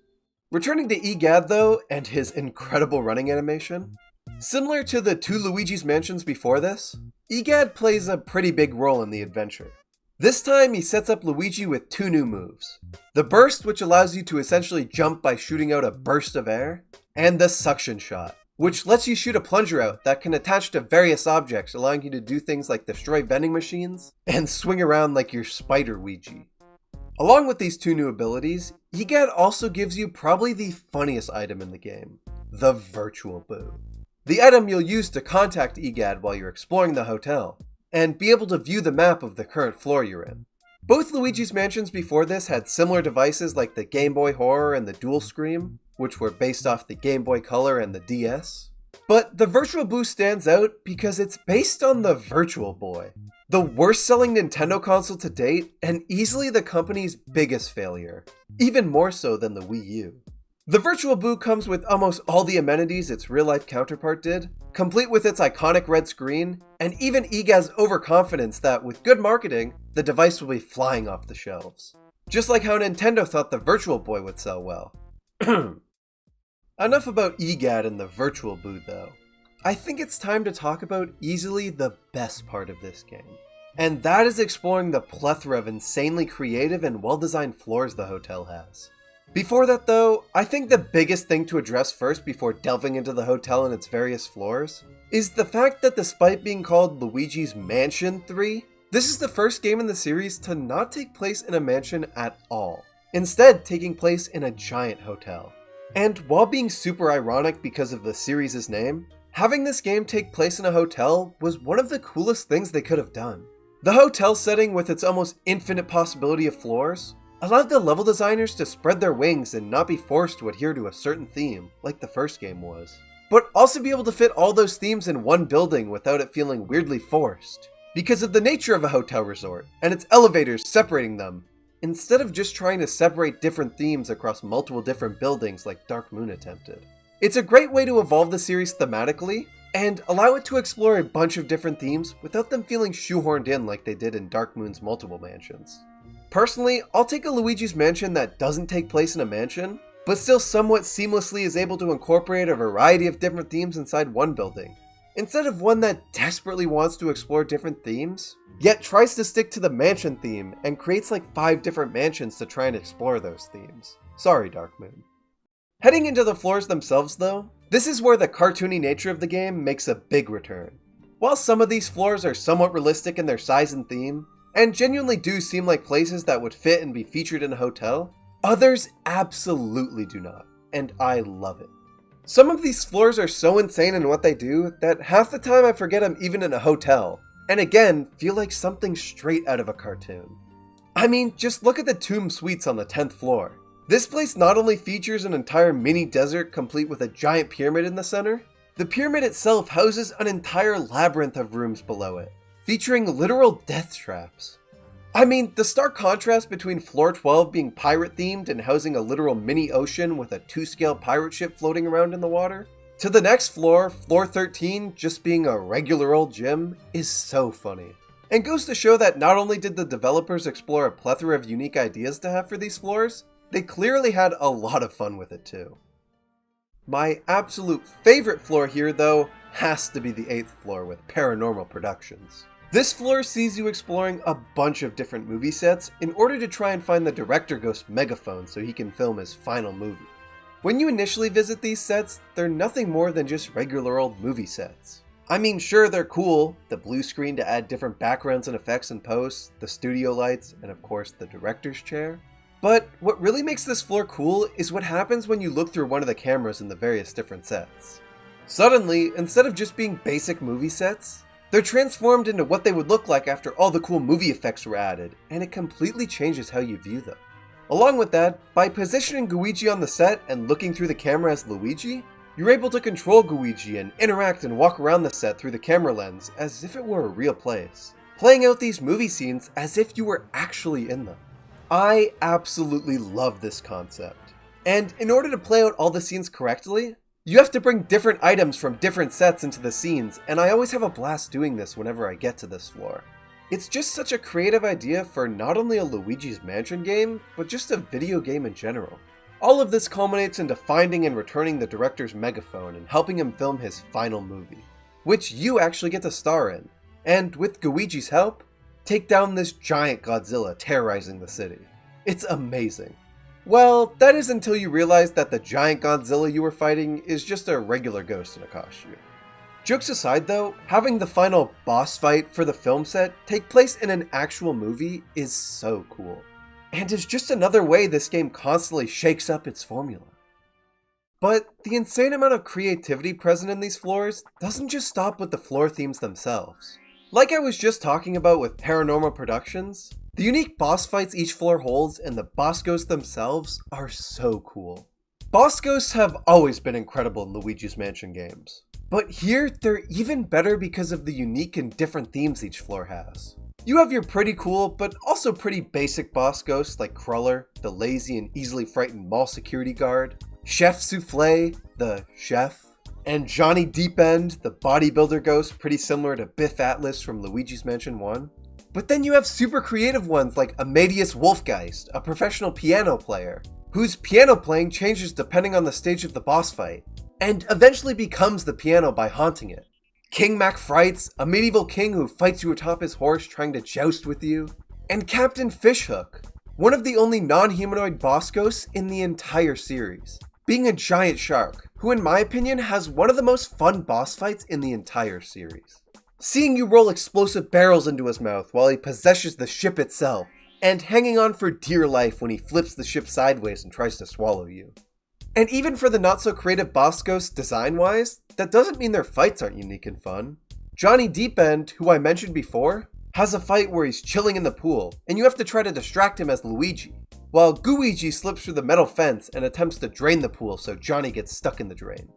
S1: Returning to Egad though, and his incredible running animation, similar to the two Luigi's Mansions before this, Egad plays a pretty big role in the adventure. This time he sets up Luigi with two new moves. The Burst, which allows you to essentially jump by shooting out a burst of air, and the Suction Shot, which lets you shoot a plunger out that can attach to various objects, allowing you to do things like destroy vending machines and swing around like your Spider Ouija. Along with these two new abilities, Egad also gives you probably the funniest item in the game, the Virtual Boo. The item you'll use to contact Egad while you're exploring the hotel, and be able to view the map of the current floor you're in. Both Luigi's Mansions before this had similar devices like the Game Boy Horror and the Dual Scream, which were based off the Game Boy Color and the DS. But the Virtual Boo stands out because it's based on the Virtual Boy, the worst selling Nintendo console to date and easily the company's biggest failure, even more so than the Wii U. The Virtual Boo comes with almost all the amenities its real-life counterpart did, complete with its iconic red screen, and even Egad's overconfidence that with good marketing, the device will be flying off the shelves. Just like how Nintendo thought the Virtual Boy would sell well. Enough about Egad and the Virtual Boo though. I think it's time to talk about easily the best part of this game. And that is exploring the plethora of insanely creative and well-designed floors the hotel has. Before that though, I think the biggest thing to address first before delving into the hotel and its various floors is the fact that despite being called Luigi's Mansion 3, this is the first game in the series to not take place in a mansion at all, instead taking place in a giant hotel. And while being super ironic because of the series' name, having this game take place in a hotel was one of the coolest things they could have done. The hotel setting with its almost infinite possibility of floors allowed the level designers to spread their wings and not be forced to adhere to a certain theme, like the first game was, but also be able to fit all those themes in one building without it feeling weirdly forced, because of the nature of a hotel resort and its elevators separating them, instead of just trying to separate different themes across multiple different buildings like Dark Moon attempted. It's a great way to evolve the series thematically, and allow it to explore a bunch of different themes without them feeling shoehorned in like they did in Dark Moon's multiple mansions. Personally, I'll take a Luigi's Mansion that doesn't take place in a mansion, but still somewhat seamlessly is able to incorporate a variety of different themes inside one building, instead of one that desperately wants to explore different themes, yet tries to stick to the mansion theme and creates like 5 different mansions to try and explore those themes. Sorry, Dark Moon. Heading into the floors themselves though, this is where the cartoony nature of the game makes a big return. While some of these floors are somewhat realistic in their size and theme, and genuinely do seem like places that would fit and be featured in a hotel, others absolutely do not, and I love it. Some of these floors are so insane in what they do that half the time I forget I'm even in a hotel, and again, feel like something straight out of a cartoon. I mean, just look at the tomb suites on the 10th floor. This place not only features an entire mini desert complete with a giant pyramid in the center, the pyramid itself houses an entire labyrinth of rooms below it, featuring literal death traps. I mean, the stark contrast between floor 12 being pirate themed and housing a literal mini ocean with a 2-scale pirate ship floating around in the water, to the next floor, floor 13, just being a regular old gym, is so funny. And goes to show that not only did the developers explore a plethora of unique ideas to have for these floors, they clearly had a lot of fun with it too. My absolute favorite floor here though has to be the 8th floor with Paranormal Productions. This floor sees you exploring a bunch of different movie sets in order to try and find the director ghost megaphone so he can film his final movie. When you initially visit these sets, they're nothing more than just regular old movie sets. I mean, sure, they're cool, the blue screen to add different backgrounds and effects and posts, the studio lights, and of course the director's chair. But what really makes this floor cool is what happens when you look through one of the cameras in the various different sets. Suddenly, instead of just being basic movie sets, they're transformed into what they would look like after all the cool movie effects were added, and it completely changes how you view them. Along with that, by positioning Luigi on the set and looking through the camera as Luigi, you're able to control Luigi and interact and walk around the set through the camera lens as if it were a real place, playing out these movie scenes as if you were actually in them. I absolutely love this concept. And in order to play out all the scenes correctly, you have to bring different items from different sets into the scenes, and I always have a blast doing this whenever I get to this floor. It's just such a creative idea for not only a Luigi's Mansion game, but just a video game in general. All of this culminates into finding and returning the director's megaphone and helping him film his final movie, which you actually get to star in, and with Luigi's help, take down this giant Godzilla terrorizing the city. It's amazing. Well, that is until you realize that the giant Godzilla you were fighting is just a regular ghost in a costume. Jokes aside though, having the final boss fight for the film set take place in an actual movie is so cool. And is just another way this game constantly shakes up its formula. But the insane amount of creativity present in these floors doesn't just stop with the floor themes themselves. Like I was just talking about with Paranormal Productions, the unique boss fights each floor holds and the boss ghosts themselves are so cool. Boss ghosts have always been incredible in Luigi's Mansion games, but here they're even better because of the unique and different themes each floor has. You have your pretty cool, but also pretty basic boss ghosts like Cruller, the lazy and easily frightened mall security guard, Chef Souffle, the chef, and Johnny Deepend, the bodybuilder ghost pretty similar to Biff Atlas from Luigi's Mansion 1. But then you have super creative ones like Amadeus Wolfgeist, a professional piano player, whose piano playing changes depending on the stage of the boss fight, and eventually becomes the piano by haunting it. King MacFrights, a medieval king who fights you atop his horse trying to joust with you, and Captain Fishhook, one of the only non-humanoid boss ghosts in the entire series, being a giant shark, who in my opinion has one of the most fun boss fights in the entire series. Seeing you roll explosive barrels into his mouth while he possesses the ship itself, and hanging on for dear life when he flips the ship sideways and tries to swallow you. And even for the not so creative boss ghosts design-wise, that doesn't mean their fights aren't unique and fun. Johnny Deepend, who I mentioned before, has a fight where he's chilling in the pool, and you have to try to distract him as Luigi, while Gooigi slips through the metal fence and attempts to drain the pool so Johnny gets stuck in the drain.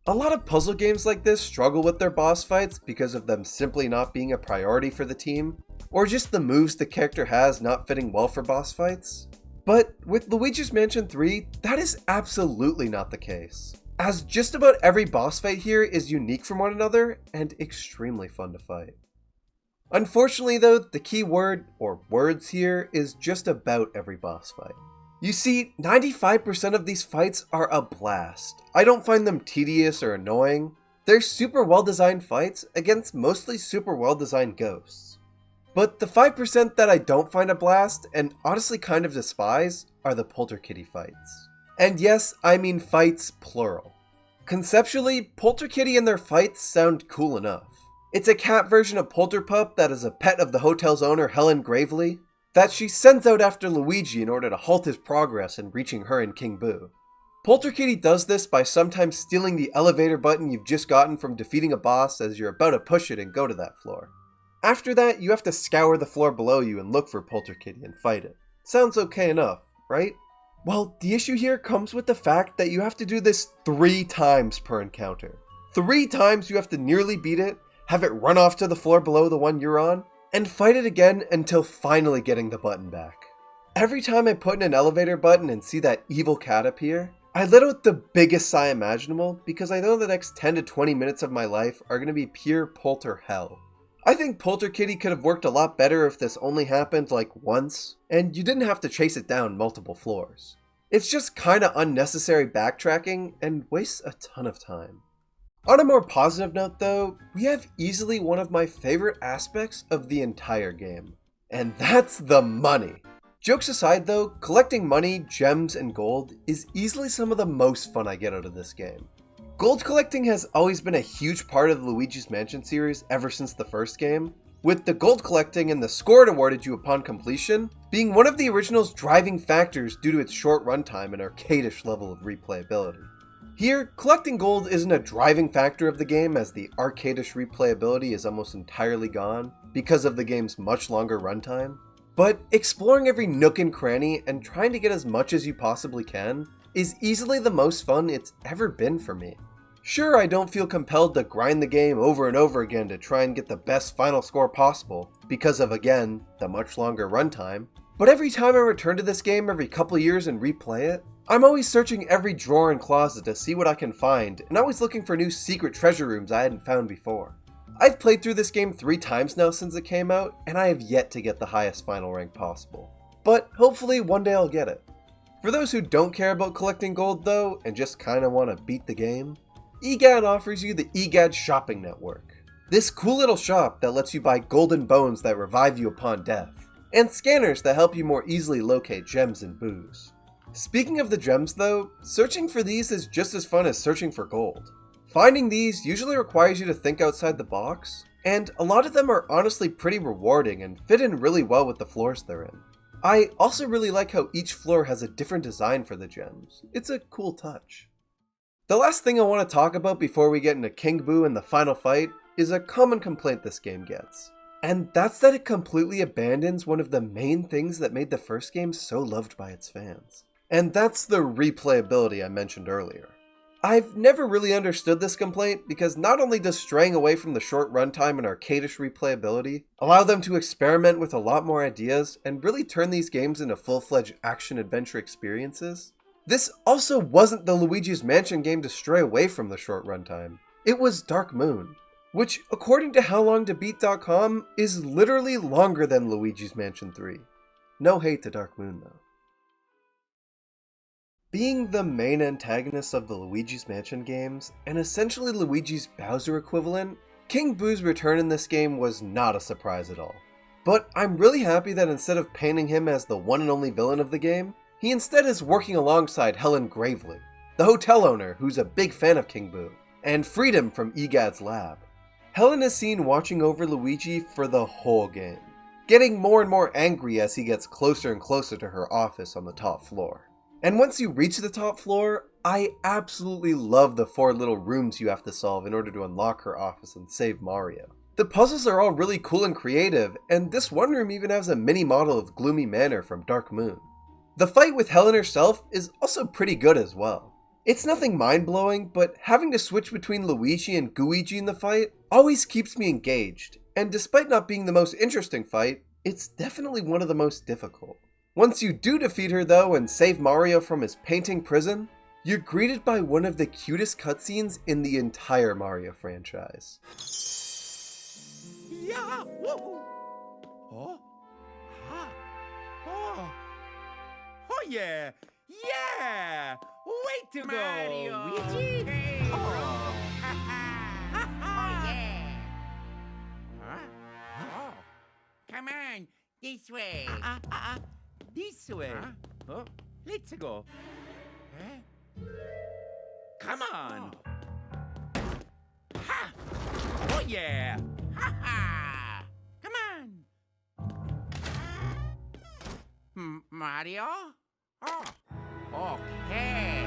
S1: A lot of puzzle games like this struggle with their boss fights because of them simply not being a priority for the team, or just the moves the character has not fitting well for boss fights. But with Luigi's Mansion 3, that is absolutely not the case, as just about every boss fight here is unique from one another and extremely fun to fight. Unfortunately though, the key word, or words here, is just about every boss fight. You see, 95% of these fights are a blast. I don't find them tedious or annoying. They're super well designed fights against mostly super well designed ghosts. But the 5% that I don't find a blast, and honestly kind of despise, are the Polterkitty fights. And yes, I mean fights plural. Conceptually, Polterkitty and their fights sound cool enough. It's a cat version of Polterpup that is a pet of the hotel's owner Helen Gravely, that she sends out after Luigi in order to halt his progress in reaching her and King Boo. Polterkitty does this by sometimes stealing the elevator button you've just gotten from defeating a boss as you're about to push it and go to that floor. After that, you have to scour the floor below you and look for Polterkitty and fight it. Sounds okay enough, right? Well, the issue here comes with the fact that you have to do this 3 times per encounter. 3 times you have to nearly beat it, have it run off to the floor below the one you're on, and fight it again until finally getting the button back. Every time I put in an elevator button and see that evil cat appear, I let out the biggest sigh imaginable because I know the next 10 to 20 minutes of my life are going to be pure Polter hell. I think Polterkitty could have worked a lot better if this only happened like once, and you didn't have to chase it down multiple floors. It's just kinda unnecessary backtracking and wastes a ton of time. On a more positive note though, we have easily one of my favorite aspects of the entire game, and that's the money. Jokes aside though, collecting money, gems, and gold is easily some of the most fun I get out of this game. Gold collecting has always been a huge part of the Luigi's Mansion series ever since the first game, with the gold collecting and the score it awarded you upon completion being one of the original's driving factors due to its short runtime and arcadish level of replayability. Here, collecting gold isn't a driving factor of the game as the arcadish replayability is almost entirely gone because of the game's much longer runtime, but exploring every nook and cranny and trying to get as much as you possibly can is easily the most fun it's ever been for me. Sure, I don't feel compelled to grind the game over and over again to try and get the best final score possible because of, again, the much longer runtime, but every time I return to this game every couple years and replay it, I'm always searching every drawer and closet to see what I can find, and always looking for new secret treasure rooms I hadn't found before. I've played through this game 3 times now since it came out, and I have yet to get the highest final rank possible. But hopefully one day I'll get it. For those who don't care about collecting gold though, and just kinda wanna beat the game, EGAD offers you the EGAD Shopping Network. This cool little shop that lets you buy golden bones that revive you upon death, and scanners that help you more easily locate gems and boos. Speaking of the gems though, searching for these is just as fun as searching for gold. Finding these usually requires you to think outside the box, and a lot of them are honestly pretty rewarding and fit in really well with the floors they're in. I also really like how each floor has a different design for the gems. It's a cool touch. The last thing I want to talk about before we get into King Boo and the final fight is a common complaint this game gets. And that's that it completely abandons one of the main things that made the first game so loved by its fans. And that's the replayability I mentioned earlier. I've never really understood this complaint because not only does straying away from the short runtime and arcadish replayability allow them to experiment with a lot more ideas and really turn these games into full-fledged action-adventure experiences, this also wasn't the Luigi's Mansion game to stray away from the short runtime. It was Dark Moon, which according to HowLongToBeat.com is literally longer than Luigi's Mansion 3. No hate to Dark Moon though. Being the main antagonist of the Luigi's Mansion games, and essentially Luigi's Bowser equivalent, King Boo's return in this game was not a surprise at all. But I'm really happy that instead of painting him as the one and only villain of the game, he instead is working alongside Helen Gravely, the hotel owner who's a big fan of King Boo, and freed him from Egad's lab. Helen is seen watching over Luigi for the whole game, getting more and more angry as he gets closer and closer to her office on the top floor. And once you reach the top floor, I absolutely love the 4 little rooms you have to solve in order to unlock her office and save Mario. The puzzles are all really cool and creative, and this one room even has a mini model of Gloomy Manor from Dark Moon. The fight with Helen herself is also pretty good as well. It's nothing mind-blowing, but having to switch between Luigi and Gooigi in the fight always keeps me engaged, and despite not being the most interesting fight, it's definitely one of the most difficult. Once you do defeat her though and save Mario from his painting prison, you're greeted by one of the cutest cutscenes in the entire Mario franchise.
S3: Yeah! Whoa! Oh! Ah! Oh! Oh yeah! Yeah! Way to
S2: Mario!
S3: go, Luigi! Hey.
S2: Oh.
S3: Oh
S2: yeah.
S3: Huh? Oh!
S2: Come on, this way.
S3: This way. Huh? Oh, let's go. Huh? Come on. Ha! Oh yeah!
S2: Ha ha!
S3: Come on. Mario? Oh, okay.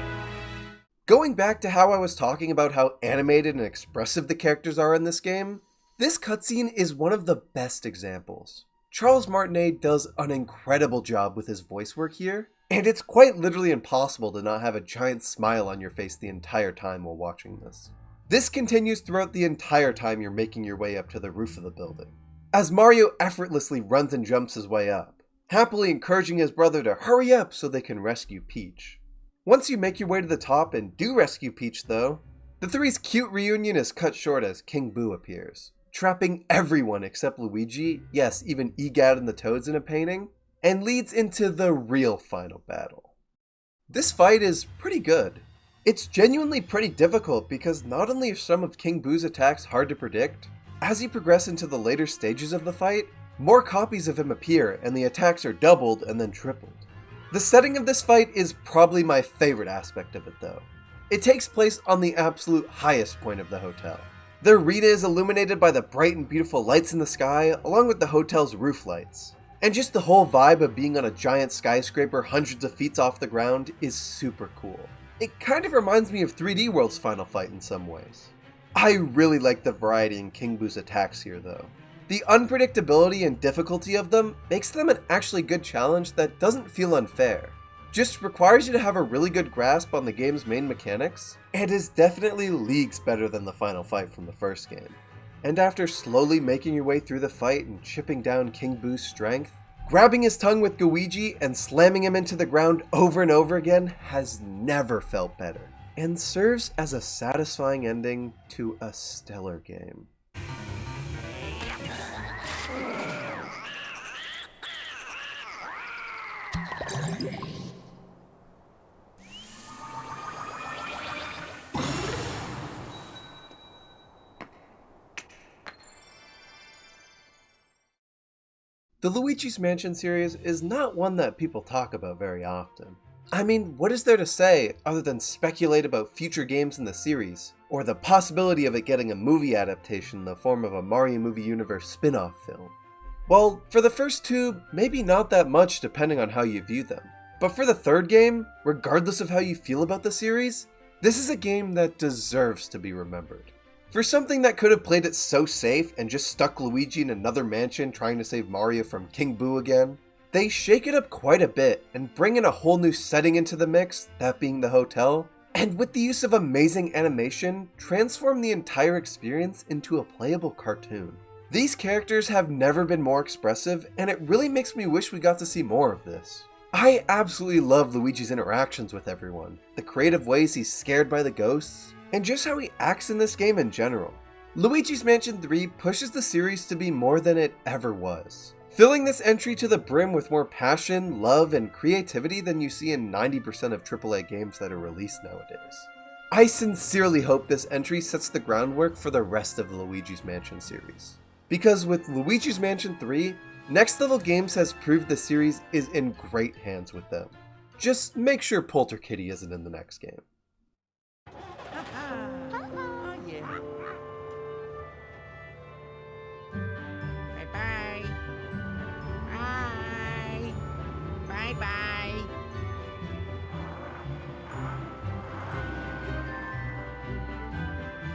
S1: Going back to how I was talking about how animated and expressive the characters are in this game, this cutscene is one of the best examples. Charles Martinet does an incredible job with his voice work here, and it's quite literally impossible to not have a giant smile on your face the entire time while watching this. This continues throughout the entire time you're making your way up to the roof of the building, as Mario effortlessly runs and jumps his way up, happily encouraging his brother to hurry up so they can rescue Peach. Once you make your way to the top and do rescue Peach though, the three's cute reunion is cut short as King Boo appears, trapping everyone except Luigi, yes, even Egad and the Toads in a painting, and leads into the real final battle. This fight is pretty good. It's genuinely pretty difficult because not only are some of King Boo's attacks hard to predict, as you progress into the later stages of the fight, more copies of him appear and the attacks are doubled and then tripled. The setting of this fight is probably my favorite aspect of it though. It takes place on the absolute highest point of the hotel. The arena is illuminated by the bright and beautiful lights in the sky along with the hotel's roof lights. And just the whole vibe of being on a giant skyscraper hundreds of feet off the ground is super cool. It kind of reminds me of 3D World's final fight in some ways. I really like the variety in King Boo's attacks here though. The unpredictability and difficulty of them makes them an actually good challenge that doesn't feel unfair. Just requires you to have a really good grasp on the game's main mechanics, and is definitely leagues better than the final fight from the first game. And after slowly making your way through the fight and chipping down King Boo's strength, grabbing his tongue with Gooigi and slamming him into the ground over and over again has never felt better, and serves as a satisfying ending to a stellar game. The Luigi's Mansion series is not one that people talk about very often. I mean, what is there to say other than speculate about future games in the series, or the possibility of it getting a movie adaptation in the form of a Mario Movie Universe spin-off film? Well, for the first two, maybe not that much depending on how you view them. But for the third game, regardless of how you feel about the series, this is a game that deserves to be remembered. For something that could have played it so safe and just stuck Luigi in another mansion trying to save Mario from King Boo again, they shake it up quite a bit and bring in a whole new setting into the mix, that being the hotel, and with the use of amazing animation, transform the entire experience into a playable cartoon. These characters have never been more expressive, and it really makes me wish we got to see more of this. I absolutely love Luigi's interactions with everyone, the creative ways he's scared by the ghosts, and just how he acts in this game in general. Luigi's Mansion 3 pushes the series to be more than it ever was, filling this entry to the brim with more passion, love, and creativity than you see in 90% of AAA games that are released nowadays. I sincerely hope this entry sets the groundwork for the rest of the Luigi's Mansion series, because with Luigi's Mansion 3, Next Level Games has proved the series is in great hands with them. Just make sure Polterkitty isn't in the next game.
S3: Oh, yeah. Bye-bye. Bye. Bye-bye.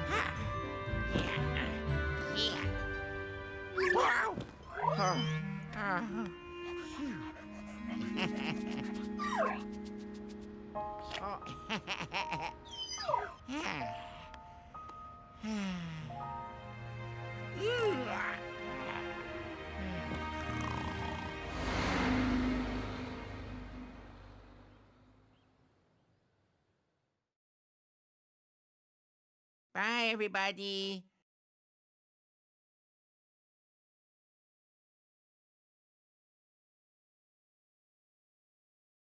S3: Ha. Yeah. Yeah. Wow. Oh. Oh. Phew. Bye, everybody.